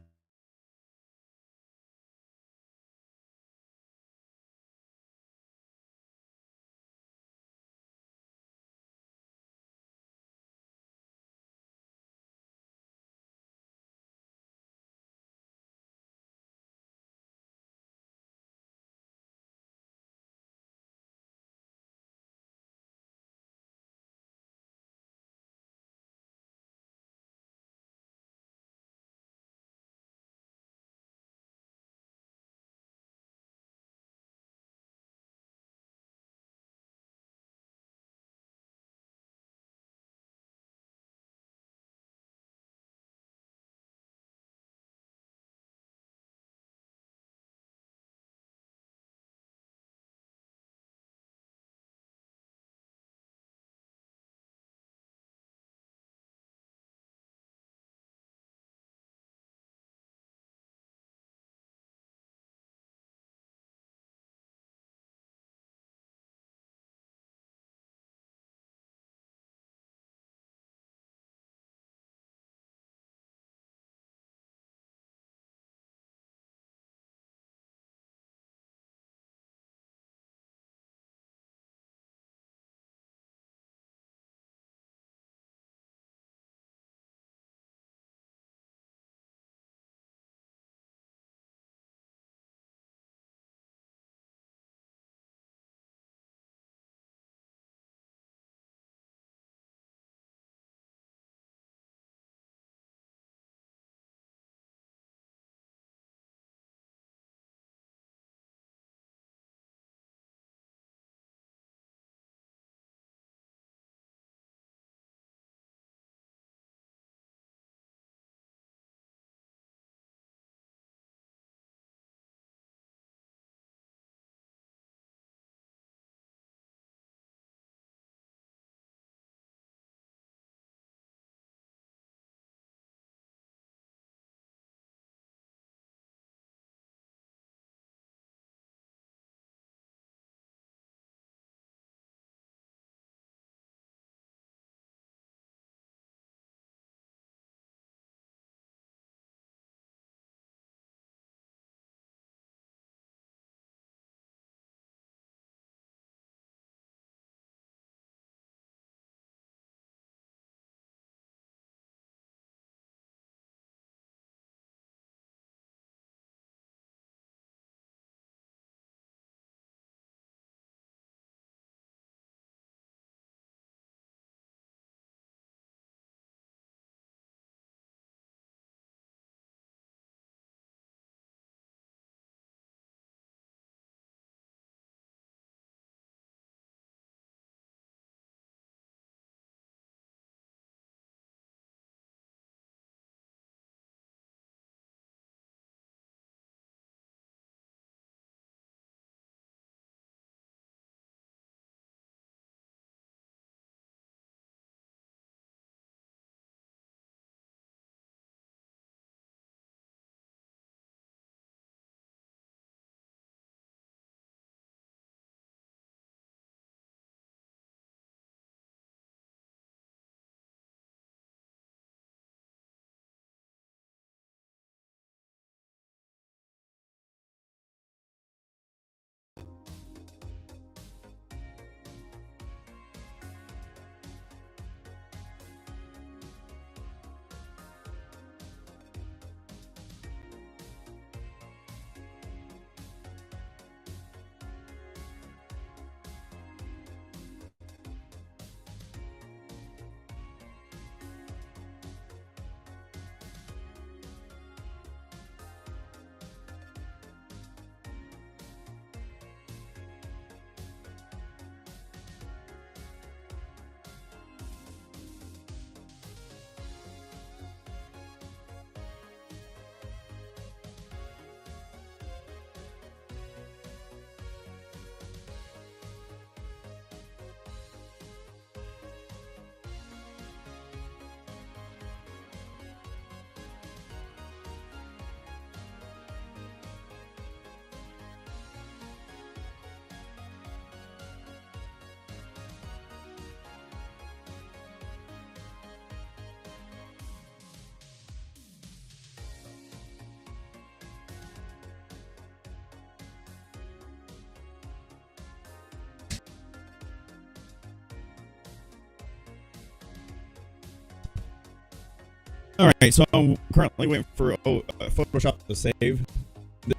All right, so I'm currently waiting for Photoshop to save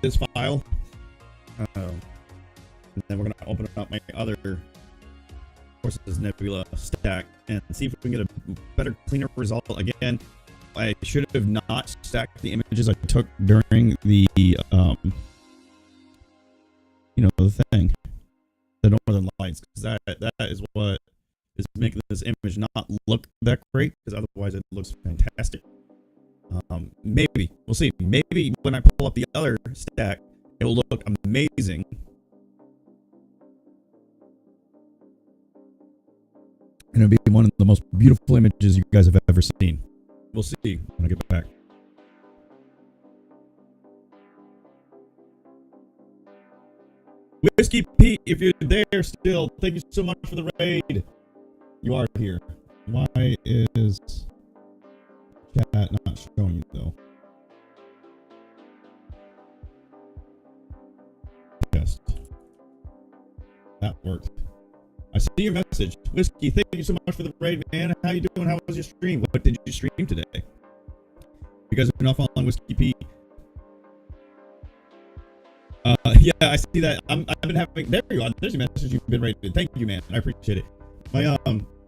this file. And then we're going to open up my other Forces Nebula stack and see if we can get a better, cleaner result. Again, I should have not stacked the images I took during the, the thing, the Northern Lights, because that is what is making this image not look that great, because otherwise it looks fantastic. Maybe we'll see. Maybe when I pull up the other stack, it will look amazing. And it'll be one of the most beautiful images you guys have ever seen. We'll see when I get back. Whiskey Pete, if you're there still, thank you so much for the raid. You are here. Why is chat not showing you though? Yes. That worked. I see your message. Whiskey, thank you so much for the raid, man. How you doing? How was your stream? What did you stream today? You guys are not following Whiskey Pete. Yeah, I see that. I've been having. There you are. There's your message. You've been rated. Thank you, man. I appreciate it.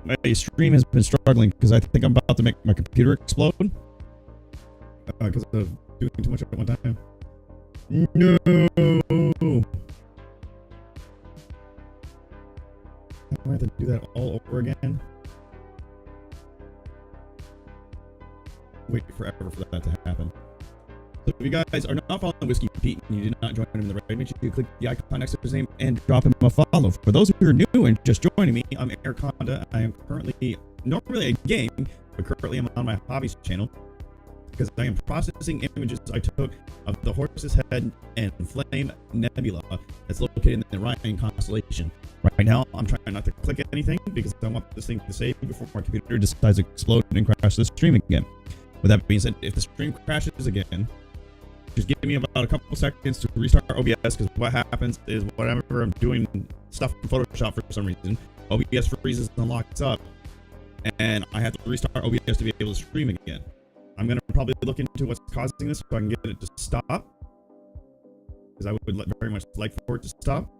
My stream has been struggling because I think I'm about to make my computer explode because of doing too much at one time. No. I have to do that all over again. Wait forever for that to happen. So if you guys are not following Whiskey Pete and you did not join him in the raid, make sure you click the icon next to his name and drop him a follow. For those who are new and just joining me, I'm Eric Honda. I am currently, not really a game, but currently I'm on my hobbies channel because I am processing images I took of the Horse's Head and Flame Nebula that's located in the Orion constellation. Right now, I'm trying not to click anything because I want this thing to save before my computer decides to explode and crash the stream again. With that being said, if the stream crashes again, just give me about a couple seconds to restart OBS, because what happens is whenever I'm doing stuff in Photoshop for some reason, OBS freezes and locks up, and I have to restart OBS to be able to stream again. I'm going to probably look into what's causing this so I can get it to stop, because I would very much like for it to stop.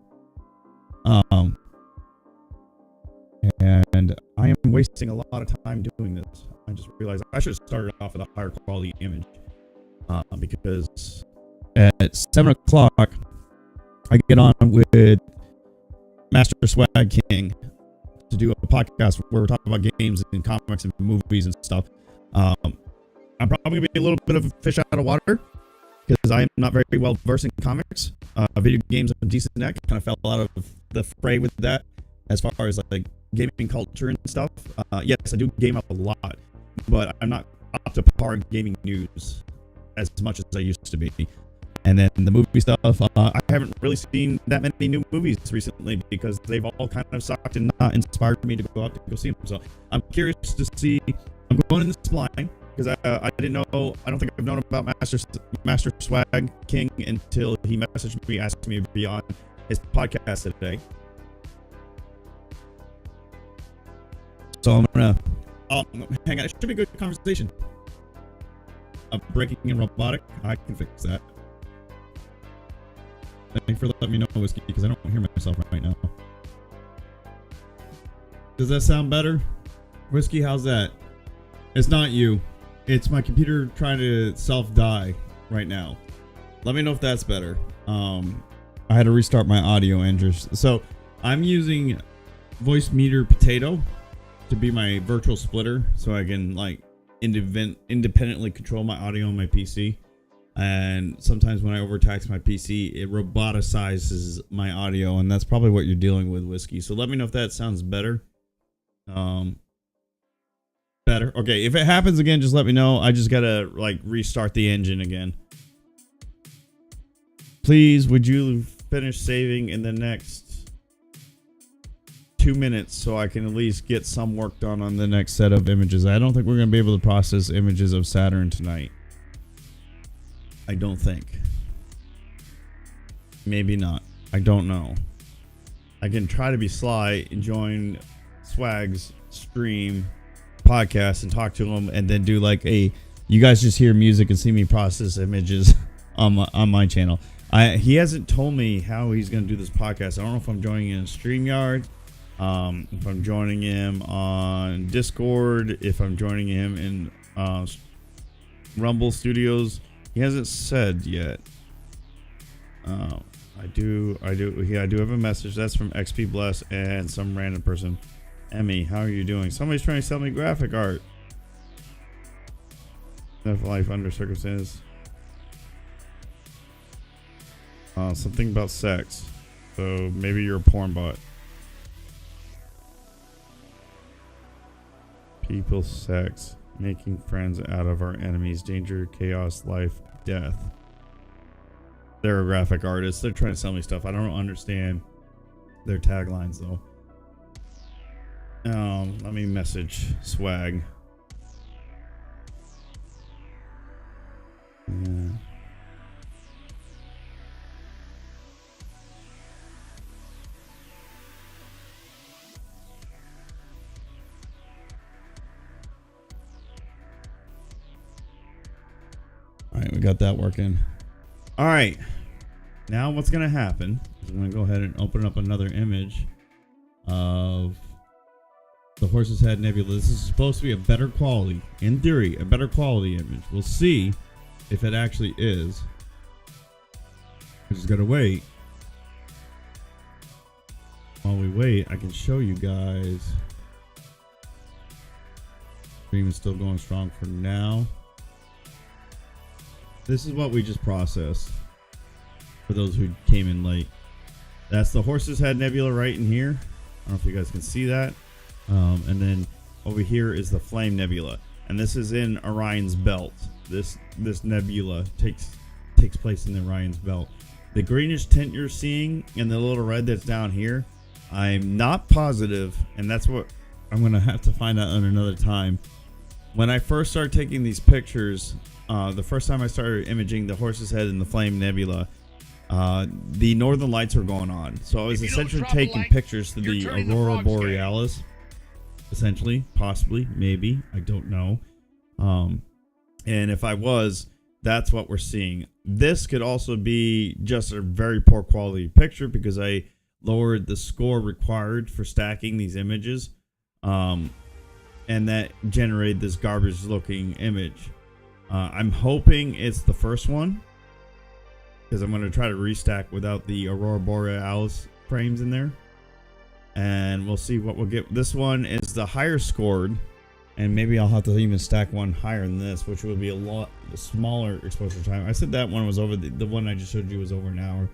And I am wasting a lot of time doing this. I just realized I should have started off with a higher quality image. Because at 7 o'clock, I get on with Master Swag King to do a podcast where we're talking about games and comics and movies and stuff. I'm probably going to be a little bit of a fish out of water because I am not very well versed in comics. Video games, I'm decent at. Kind of fell out of the fray with that as far as like gaming culture and stuff. Yes, I do game up a lot, but I'm not up to par in gaming news as much as I used to be. And then the movie stuff, I haven't really seen that many new movies recently because they've all kind of sucked and not inspired me to go out to go see them. So I'm curious to see. I'm going in this blind because I didn't know. I don't think I've known about Master Swag King until he messaged me asking me to be on his podcast today. So I'm gonna hang on. It should be a good conversation. Breaking and robotic, I can fix that. Thank you for letting me know, Whiskey, because I don't hear myself right now. Does that sound better? Whiskey, how's that? It's not you. It's my computer trying to self-die right now. Let me know if that's better. I had to restart my audio engine. So I'm using Voice Meter Potato to be my virtual splitter so I can like independently control my audio on my PC, and sometimes when I overtax my PC it roboticizes my audio, and that's probably what you're dealing with, Whiskey. So let me know if that sounds better. Better. Okay, if it happens again, just let me know. I just gotta like restart the engine again. Please, would you finish saving in the next 2 minutes so I can at least get some work done on the next set of images. I don't think we're going to be able to process images of Saturn tonight. I don't think. Maybe not. I don't know. I can try to be sly and join Swag's stream podcast and talk to him and then do like a You guys just hear music and see me process images on my channel. He hasn't told me how he's going to do this podcast. I don't know if I'm joining in StreamYard, if I'm joining him on Discord, if I'm joining him in Rumble Studios. He hasn't said yet. I do have a message. That's from XP Bless and some random person. Emmy, how are you doing? Somebody's trying to sell me graphic art. Live life under circumstances. Something about sex. So maybe you're a porn bot. People, sex, making friends out of our enemies, danger, chaos, life, death. They're a graphic artist. They're trying to sell me stuff. I don't understand their taglines though. Let me message Swag. Yeah. All right, we got that working. All right, now what's gonna happen is I'm gonna go ahead and open up another image of the Horse's Head Nebula. This is supposed to be a better quality, in theory, a better quality image. We'll see if it actually is. We just gotta wait. While we wait, I can show you guys. Stream is still going strong for now. This is what we just processed. For those who came in late, that's the Horse's Head Nebula right in here. I don't know if you guys can see that. And then over here is the Flame Nebula, and this is in Orion's belt. This nebula takes place in the Orion's belt. The greenish tint you're seeing and the little red that's down here, I'm not positive, and that's what I'm gonna have to find out at another time. When I first started taking these pictures, the first time I started imaging the Horse's Head and the Flame Nebula, the northern lights were going on. So I was essentially taking pictures to the Aurora Borealis. Essentially, possibly, maybe, I don't know. And if I was, that's what we're seeing. This could also be just a very poor quality picture because I lowered the score required for stacking these images. And that generated this garbage looking image. I'm hoping it's the first one, because I'm going to try to restack without the Aurora Borealis frames in there. And we'll see what we'll get. This one is the higher scored, and maybe I'll have to even stack one higher than this, which would be a lot smaller exposure time. I said that one was over, the one I just showed you was over an hour.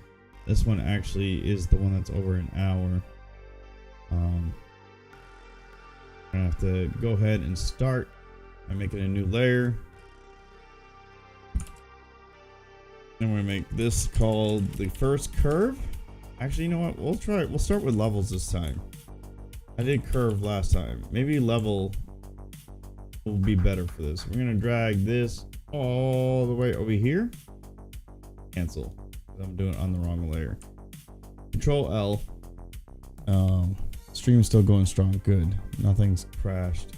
This one actually is the one that's over an hour. I'm gonna have to go ahead and start by making a new layer. And we're gonna make this called the first curve. Actually, you know what? We'll try it. We'll start with levels this time. I did curve last time. Maybe level will be better for this. We're gonna drag this all the way over here. Cancel. I'm doing it on the wrong layer. Control L. Stream is still going strong. Good. Nothing's crashed.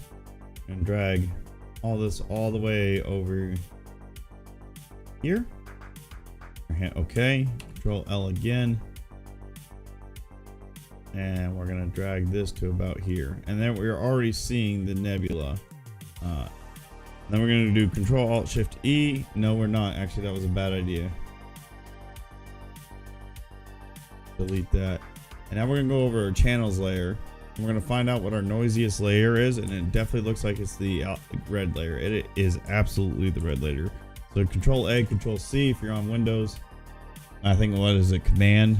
And drag all this all the way over here. Okay. Control L again. And we're gonna drag this to about here, and then we're already seeing the nebula. Then we're gonna do Control Alt Shift E. No, we're not. Actually, that was a bad idea. Delete that. And now we're gonna go over our channels layer. And we're gonna find out what our noisiest layer is, and it definitely looks like it's the red layer. It is absolutely the red layer. So Control A, Control C if you're on Windows. I think what is it? Command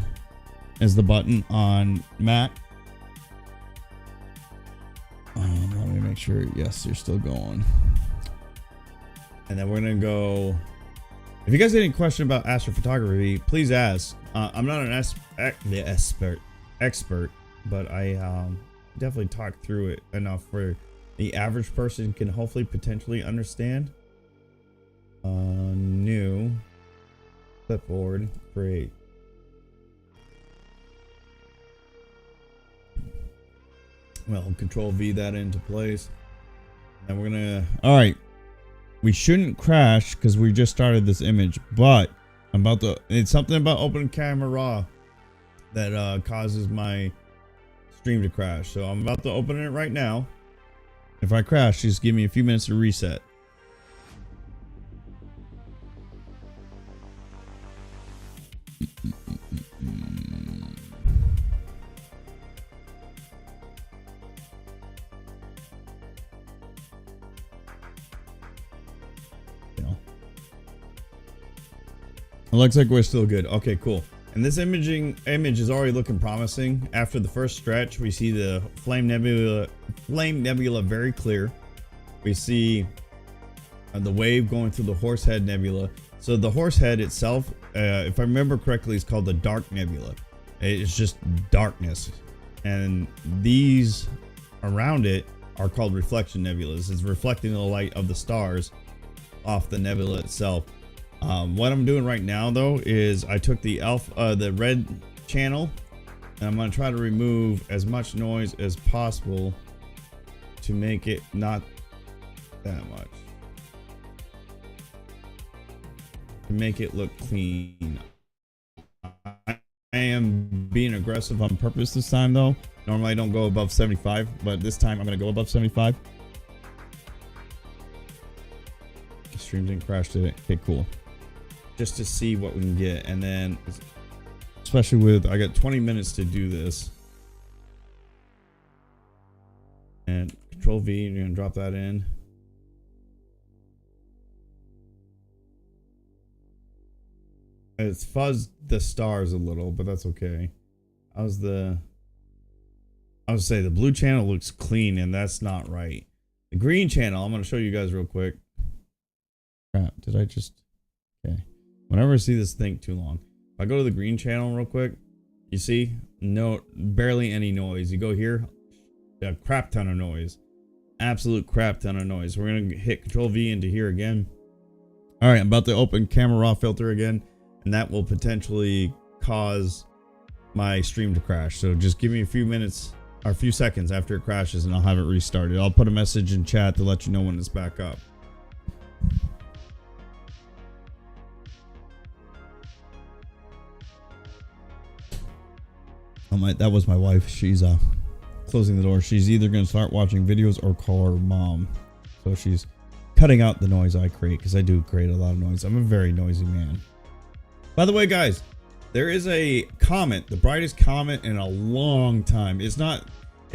is the button on Mac. Let me make sure. Yes, you're still going. And then we're gonna go. If you guys have any question about astrophotography, please ask. I'm not an expert, but I definitely talk through it enough where the average person can hopefully potentially understand. New clipboard, create. Well, Control V that into place. And we're gonna. All right. we shouldn't crash because we just started this image, but it's something about open camera raw that causes my stream to crash. So I'm about to open it right now. If I crash, just give me a few minutes to reset. It looks like we're still good. Okay, cool. And this image is already looking promising. After the first stretch, we see the Flame Nebula very clear. We see the wave going through the Horsehead Nebula. So the Horsehead itself, if I remember correctly, is called the Dark Nebula. It's just darkness. And these around it are called reflection nebulas. It's reflecting the light of the stars off the nebula itself. What I'm doing right now though is I took the red channel, and I'm going to try to remove as much noise as possible to make it not that much, to make it look clean. I am being aggressive on purpose this time though. Normally I don't go above 75, but this time I'm going to go above 75. The stream didn't crash today. Okay, cool. Just to see what we can get, and then especially with I got 20 minutes to do this, and Control V, you're gonna drop that in. It's fuzzed the stars a little, but that's okay. I would say the blue channel looks clean, and that's not right. The green channel, I'm gonna show you guys real quick. Crap, did I just? Okay. Whenever I see this thing too long, if I go to the green channel real quick, you see barely any noise. You go here, a crap ton of noise, absolute crap ton of noise. We're gonna hit Control V into here again. All right, I'm about to open camera raw filter again, and that will potentially cause my stream to crash. So just give me a few minutes or a few seconds after it crashes, and I'll have it restarted. I'll put a message in chat to let you know when it's back up. That was my wife. She's closing the door. She's either going to start watching videos or call her mom. So she's cutting out the noise I create, because I do create a lot of noise. I'm a very noisy man. By the way, guys, there is a comet, the brightest comet in a long time. It's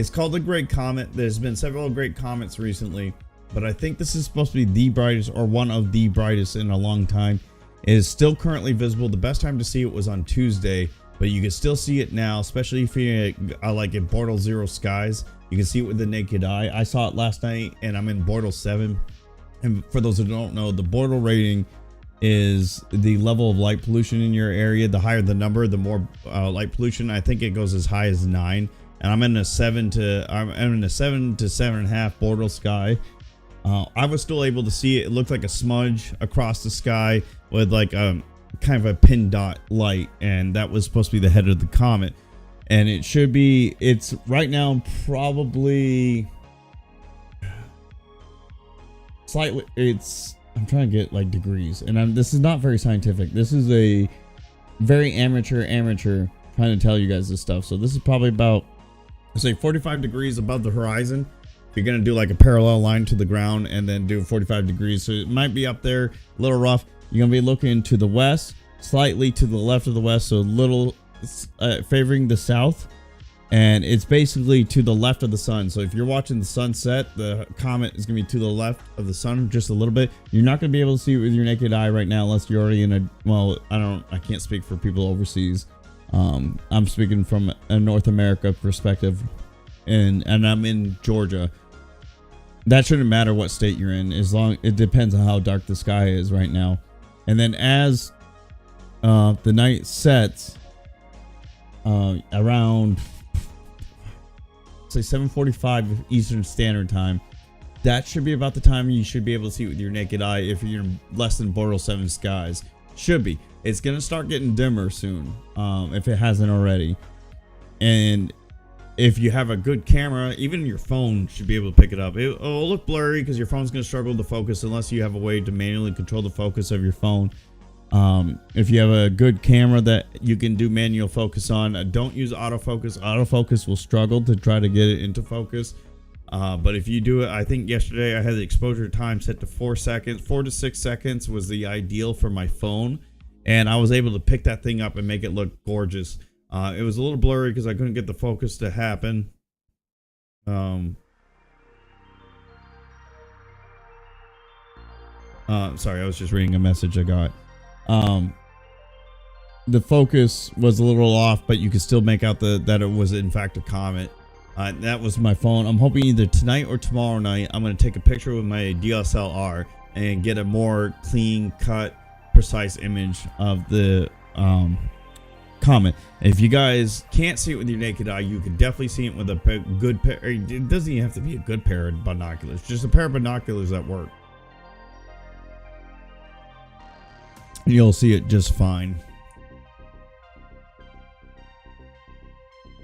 called the Great Comet. There's been several great comets recently, but I think this is supposed to be the brightest, or one of the brightest in a long time. It is still currently visible. The best time to see it was on Tuesday, but you can still see it now, especially if you're like in Bortle 0 skies. You can see it with the naked eye. I saw it last night, and I'm in Bortle 7. And for those who don't know, the Bortle rating is the level of light pollution in your area. The higher the number, the more light pollution. I think it goes as high as 9, and I'm in a 7 to 7.5 Bortle sky. I was still able to see it. It looked like a smudge across the sky with like kind of a pin dot light, and that was supposed to be the head of the comet. And it's right now probably slightly, I'm trying to get like degrees, and this is not very scientific. This is a very amateur trying to tell you guys this stuff. So this is probably about, let's say, 45 degrees above the horizon. You're gonna do like a parallel line to the ground and then do 45 degrees. So it might be up there, a little rough. You're gonna be looking to the west, slightly to the left of the west, so a little favoring the south, and it's basically to the left of the sun. So if you're watching the sunset, the comet is gonna be to the left of the sun just a little bit. You're not gonna be able to see it with your naked eye right now unless you're already in a, well, I can't speak for people overseas. I'm speaking from a North America perspective, and I'm in Georgia. That shouldn't matter what state you're in, as long it depends on how dark the sky is right now. And then as the night sets around, say, 7:45 Eastern Standard Time, that should be about the time you should be able to see it with your naked eye if you're less than Bortle 7 skies. Should be. It's gonna start getting dimmer soon, if it hasn't already. And if you have a good camera, even your phone should be able to pick it up. It'll look blurry because your phone's going to struggle to focus unless you have a way to manually control the focus of your phone. If you have a good camera that you can do manual focus on, don't use autofocus. Autofocus will struggle to try to get it into focus. But if you do it, I think yesterday I had the exposure time set to 4 seconds. 4 to 6 seconds was the ideal for my phone. And I was able to pick that thing up and make it look gorgeous. It was a little blurry because I couldn't get the focus to happen. Sorry, I was just reading a message I got. The focus was a little off, but you could still make out that it was in fact a comet. That was my phone. I'm hoping either tonight or tomorrow night I'm going to take a picture with my DSLR and get a more clean cut, precise image of the comet. If you guys can't see it with your naked eye, you can definitely see it with a good pair. It doesn't even have to be a good pair of binoculars, just a pair of binoculars that work. You'll see it just fine.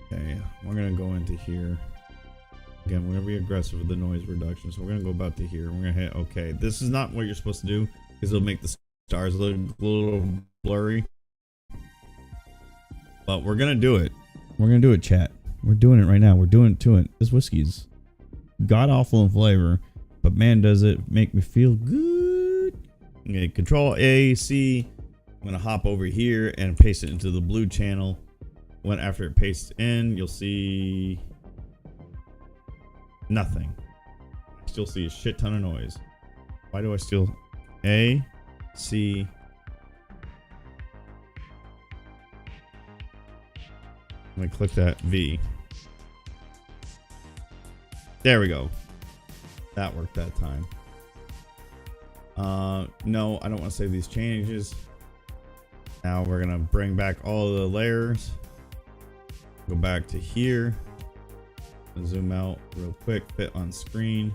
Okay, we're gonna go into here. Again, we're gonna be aggressive with the noise reduction, so we're gonna go about to here. We're gonna hit okay. This is not what you're supposed to do because it'll make the stars a little blurry. But we're gonna do it. We're gonna do it, chat. We're doing it right now. We're doing it to it. This whiskey's god awful in flavor, but man, does it make me feel good. Okay, Control A, C. I'm gonna hop over here and paste it into the blue channel. When after it pastes in, you'll see nothing. I still see a shit ton of noise. Why do I still A, C? I'm gonna click that V. There we go. That worked that time. No, I don't want to save these changes. Now we're gonna bring back all the layers. Go back to here. Zoom out real quick. Fit on screen.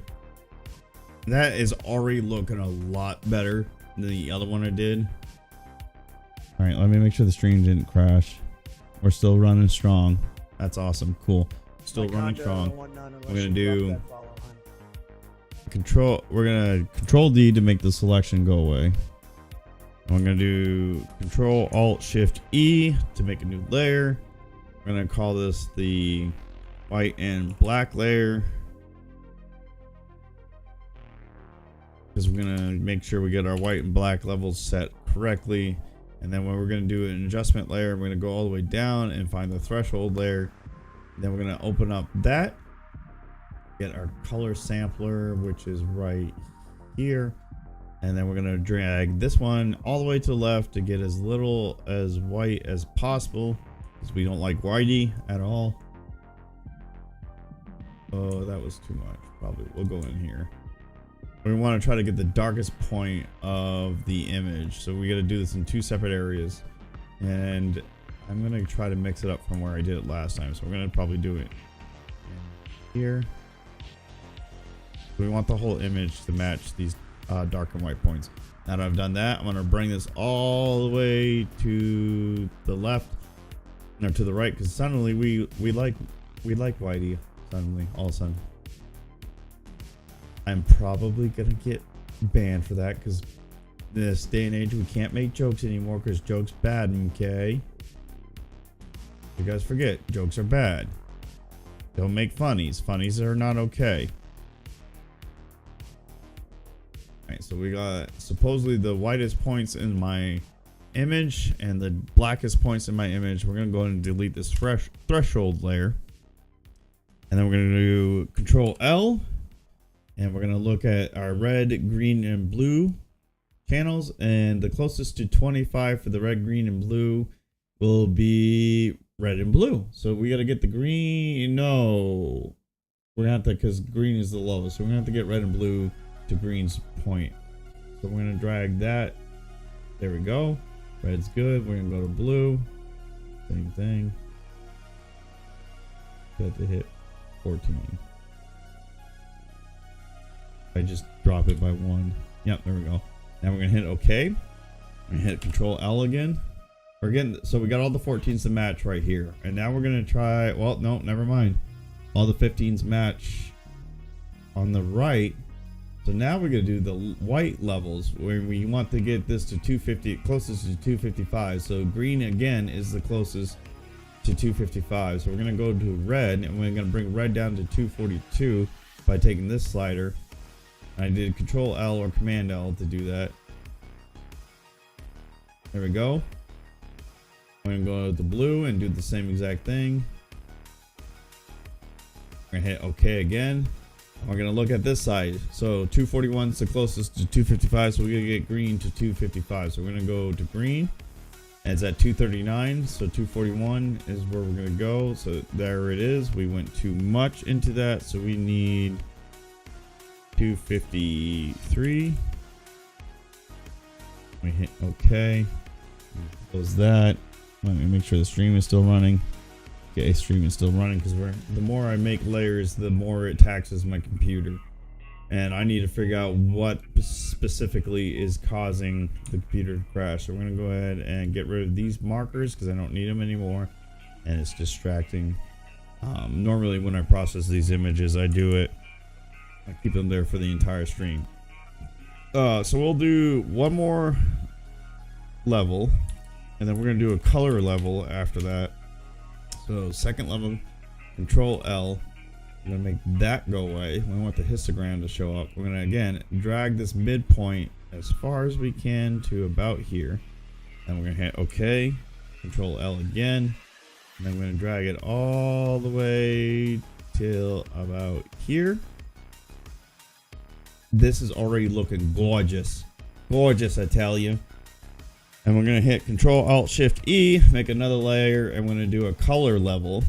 That is already looking a lot better than the other one I did. All right, let me make sure the stream didn't crash. We're still running strong. That's awesome. Cool. Still running strong. We're gonna do control. We're gonna Control D to make the selection go away. And we're gonna do Control Alt Shift E to make a new layer. We're gonna call this the white and black layer because we're gonna make sure we get our white and black levels set correctly. And then when we're going to do an adjustment layer, we're going to go all the way down and find the threshold layer. And then we're going to open up that, get our color sampler, which is right here. And then we're going to drag this one all the way to the left to get as little as white as possible, because we don't like whitey at all. Oh, that was too much. Probably we'll go in here. We want to try to get the darkest point of the image, so we got to do this in 2 separate areas, and I'm gonna try to mix it up from where I did it last time. So we're gonna probably do it here. We want the whole image to match these dark and white points. Now that I've done that, I'm gonna bring this all the way to the left, or to the right, because suddenly we like whitey. Suddenly, all of a sudden. I'm probably gonna get banned for that because in this day and age we can't make jokes anymore because jokes bad. Okay, you guys forget jokes are bad. Don't make funnies. Funnies are not okay. Alright, so we got supposedly the whitest points in my image and the blackest points in my image. We're gonna go ahead and delete this threshold layer, and then we're gonna do Control L. And we're going to look at our red, green, and blue channels. And the closest to 25 for the red, green, and blue will be red and blue. So we got to get the green. No. We're going to have to, because green is the lowest. So we're going to have to get red and blue to green's point. So we're going to drag that. There we go. Red's good. We're going to go to blue. Same thing. Got to hit 14. I just drop it by 1. Yep, there we go. Now we're gonna hit OK. We're gonna hit Control L again. We're getting, so we got all the 14s to match right here. And now we're going to try, well, no, never mind. All the 15s match on the right. So now we're going to do the white levels where we want to get this to 250, closest to 255. So green again is the closest to 255. So we're going to go to red, and we're going to bring red down to 242 by taking this slider. I did Control L or Command L to do that. There we go. I'm going to go to the blue and do the same exact thing. We're going to hit OK again. We're going to look at this side. So 241 is the closest to 255. So we're going to get green to 255. So we're going to go to green. And it's at 239. So 241 is where we're going to go. So there it is. We went too much into that. So we need 253. We hit OK. Close that. Let me make sure the stream is still running. Okay, stream is still running because the more I make layers, the more it taxes my computer. And I need to figure out what specifically is causing the computer to crash. So we're going to go ahead and get rid of these markers because I don't need them anymore. And it's distracting. Normally when I process these images, I keep them there for the entire stream. So we'll do one more level. And then we're going to do a color level after that. So second level, Control L. I'm going to make that go away. We want the histogram to show up. We're going to, again, drag this midpoint as far as we can to about here. And we're going to hit OK. Control L again. And then we're going to drag it all the way till about here. This is already looking gorgeous. Gorgeous, I tell you. And we're going to hit Control Alt Shift E, make another layer, and we're going to do a color level.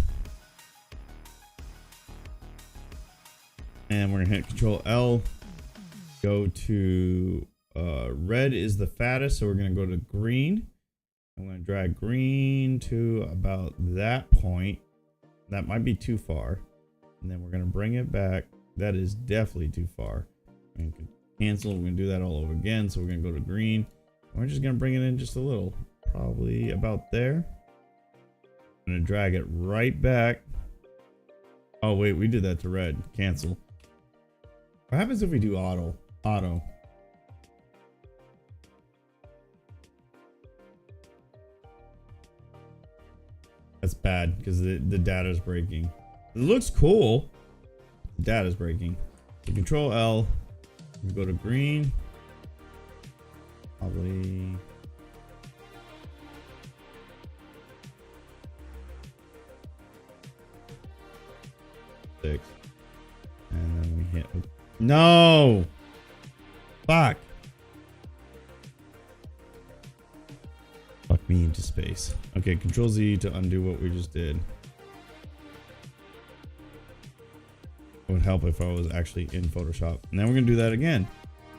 And we're going to hit Control L, go to red is the fattest, so we're going to go to green. I'm going to drag green to about that point. That might be too far. And then we're going to bring it back. That is definitely too far. We're going to cancel. We're going to do that all over again. So we're going to go to green. We're just going to bring it in just a little, probably about there. I'm going to drag it right back. Oh, wait, we did that to red. Cancel. What happens if we do auto? Auto. That's bad because the data is breaking. It looks cool. The data is breaking. So Control L. We go to green. Probably 6. And then we hit. No! Fuck! Fuck me into space. Okay, Control Z to undo what we just did. It would help if I was actually in Photoshop. And then we're gonna do that again.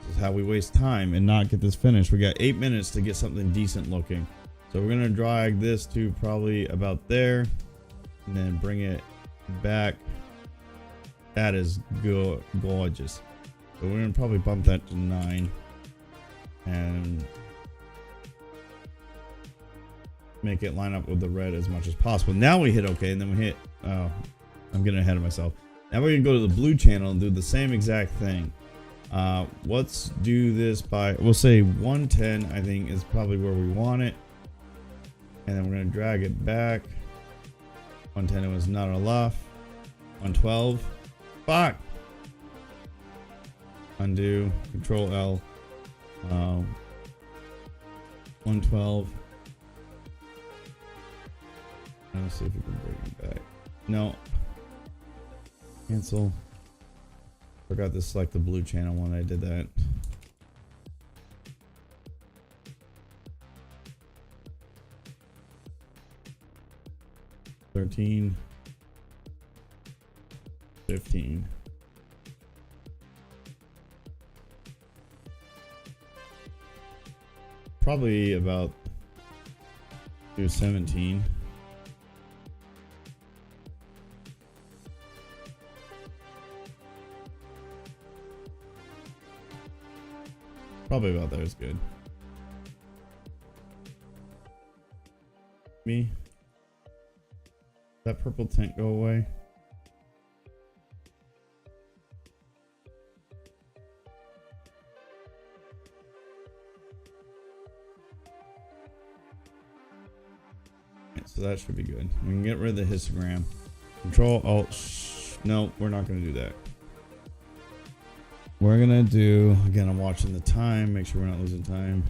This is how we waste time and not get this finished. We got 8 minutes to get something decent looking. So we're gonna drag this to probably about there, and then bring it back. That is gorgeous. So we're gonna probably bump that to 9 and make it line up with the red as much as possible. Now we hit OK, and then we hit, oh, I'm getting ahead of myself. Now we're gonna go to the blue channel and do the same exact thing. Let's do this by, we'll say 110, I think is probably where we want it. And then we're gonna drag it back. 110 was not enough. 112. Fuck. Undo. Control L. 112. Let's see if we can bring it back. No. Cancel. Forgot to select the blue channel when I did that. $13. 15. Probably about 17. Probably about there is good. me. That purple tint go away? So that should be good. We can get rid of the histogram. Control Alt. No, we're not going to do that. We're going to do, again, I'm watching the time, make sure we're not losing time.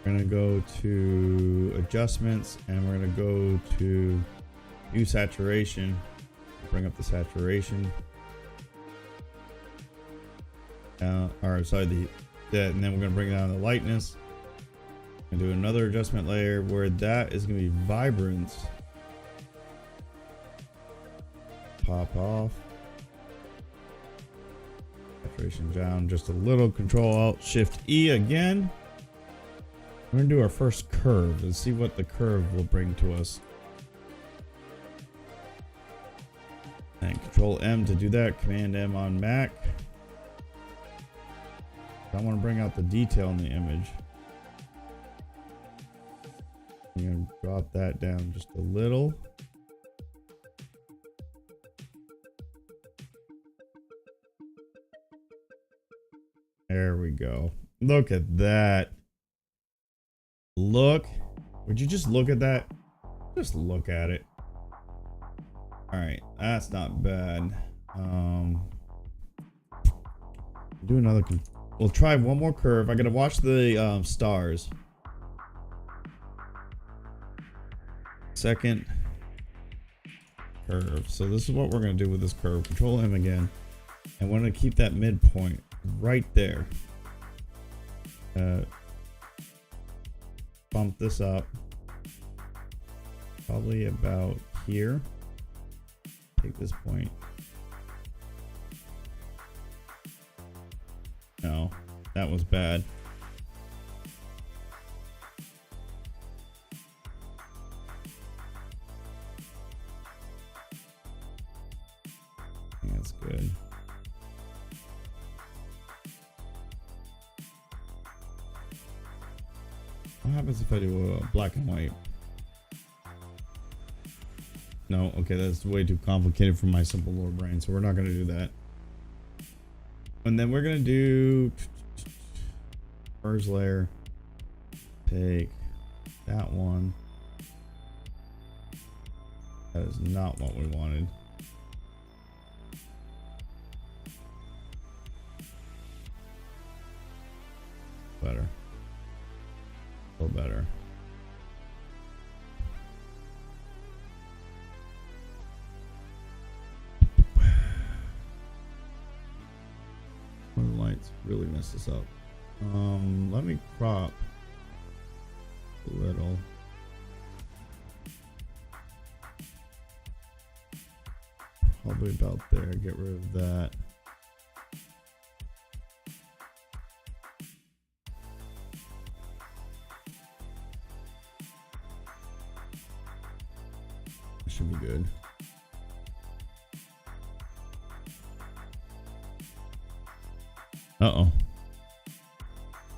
We're going to go to adjustments and we're going to go to new saturation. Bring up the saturation. Or sorry, that, and then we're going to bring down the lightness. And do another adjustment layer where that is going to be vibrance. Pop off. Saturation down just a little. Control Alt Shift E again. We're going to do our first curve and see what the curve will bring to us. And Control M to do that. Command M on Mac. I want to bring out the detail in the image. I'm going to drop that down just a little. There we go. Look at that. Look. Would you just look at that? Just look at it. All right. That's not bad. Do another. We'll try one more curve. I got to watch the stars. Second curve. So this is what we're going to do with this curve. Control M again. And we're going to keep that midpoint right there. Bump this up. Probably about here. Take this point. No, that was bad. That's good. What happens if I do black and white? No, okay, that's way too complicated for my simple little brain, so we're not going to do that. And then we're going to do first layer. Take that one. That is not what we wanted. Better. A little better. One of the lights really messed this up. Let me crop a little. Probably about there. Get rid of that. Should be good. Uh-oh.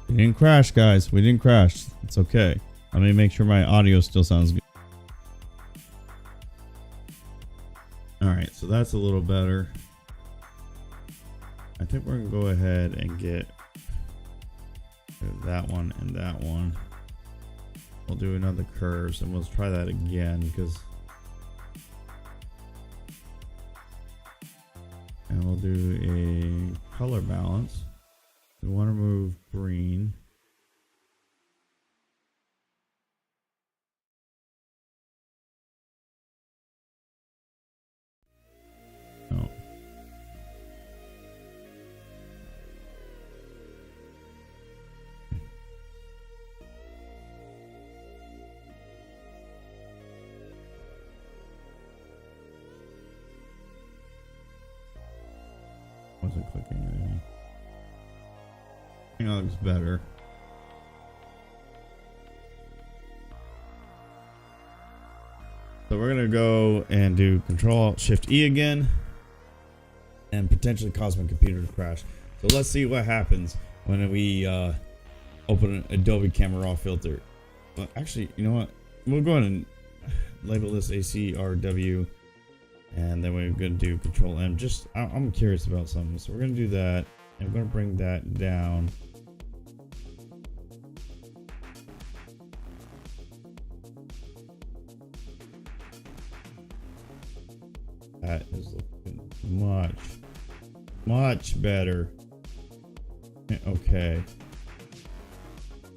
We didn't crash, guys. We didn't crash. It's okay. Let me make sure my audio still sounds good. Alright, so that's a little better. I think we're going to go ahead and get that one and that one. We'll do another curves and we'll try that again because... And we'll do a color balance. We want to move green. No. Wasn't clicking anything. I think that looks better. So we're gonna go and do Control Shift E again and potentially cause my computer to crash. So let's see what happens when we open an Adobe Camera Raw filter. Well, actually, you know what? We'll go ahead and label this ACRW, and then we're going to do Control M. I'm curious about something, so we're going to do that, and we're going to bring that down. That is looking much better. Okay.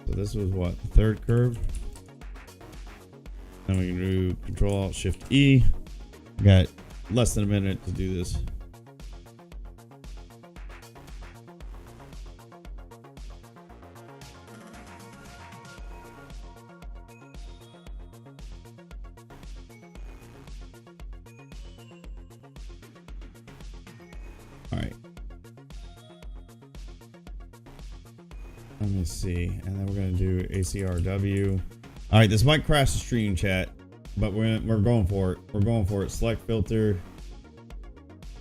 So this was what, the third curve? Then we can do Control Alt Shift E. Got less than a minute to do this. All right. Let me see, and then we're gonna do ACRW. All right, this might crash the stream, chat, but we're going for it. We're going for it. Select filter,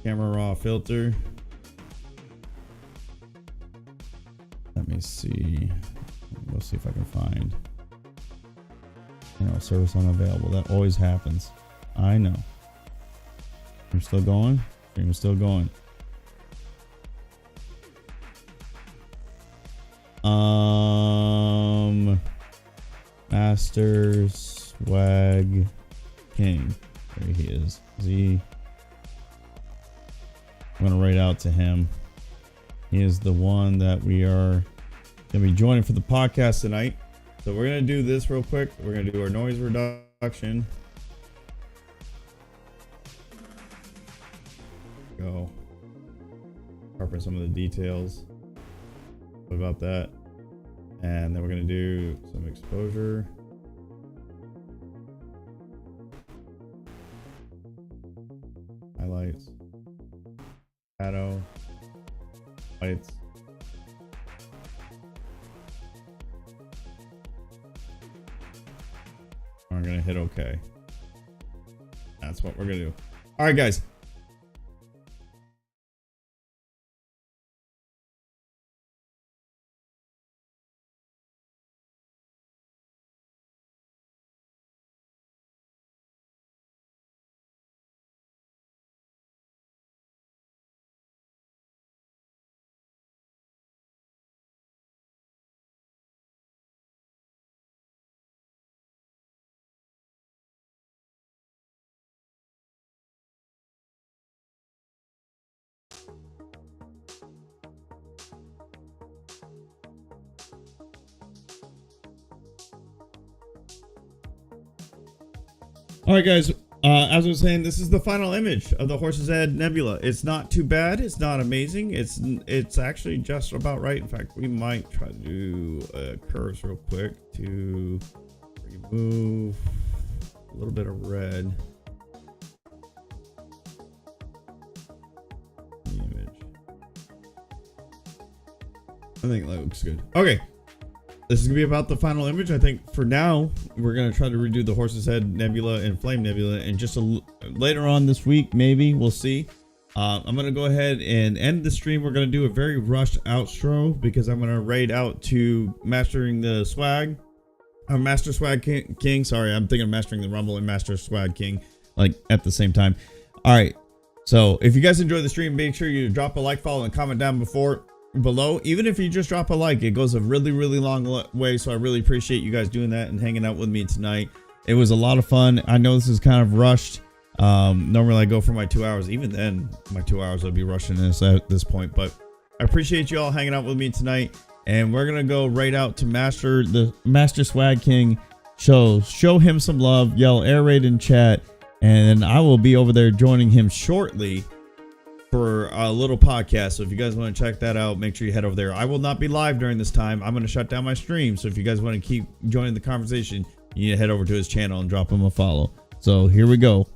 camera raw filter. Let me see. We'll see if I can find. Service unavailable. That always happens. I know. Stream's still going. Stream is still going. Master Swag King. There he is. I'm gonna write out to him. He is the one that we are gonna be joining for the podcast tonight. So we're gonna do this real quick. We're gonna do our noise reduction. Go. Sharpen some of the details about that. And then we're going to do some exposure. Highlights. Shadow. Lights. We're going to hit OK. That's what we're going to do. All right, guys. All right, guys. As I was saying, this is the final image of the Horse's Head Nebula. It's not too bad. It's not amazing. It's actually just about right. In fact, we might try to do curves real quick to remove a little bit of red. The image. I think that looks good. Okay. This is going to be about the final image. I think for now, we're going to try to redo the Horse's Head Nebula and Flame Nebula. And just later on this week, maybe. We'll see. I'm going to go ahead and end the stream. We're going to do a very rushed outro because I'm going to raid out to Mastering the Swag. Master Swag King. Sorry, I'm thinking of Mastering the Rumble and Master Swag King like at the same time. All right. So if you guys enjoy the stream, make sure you drop a like, follow, and comment down below. Even if you just drop a like, it goes a really long way. So I really appreciate you guys doing that and hanging out with me tonight. It was a lot of fun. I know this is kind of rushed. Normally I go for my 2 hours. Even then, my 2 hours would be rushing this at this point. But I appreciate you all hanging out with me tonight. And we're gonna go right out to Master Swag King. Show him some love. Yell air raid in chat, and I will be over there joining him shortly for a little podcast. So if you guys want to check that out, make sure you head over there. I will not be live during this time. I'm going to shut down my stream. So if you guys want to keep joining the conversation, you need to head over to his channel and drop him a follow. So here we go.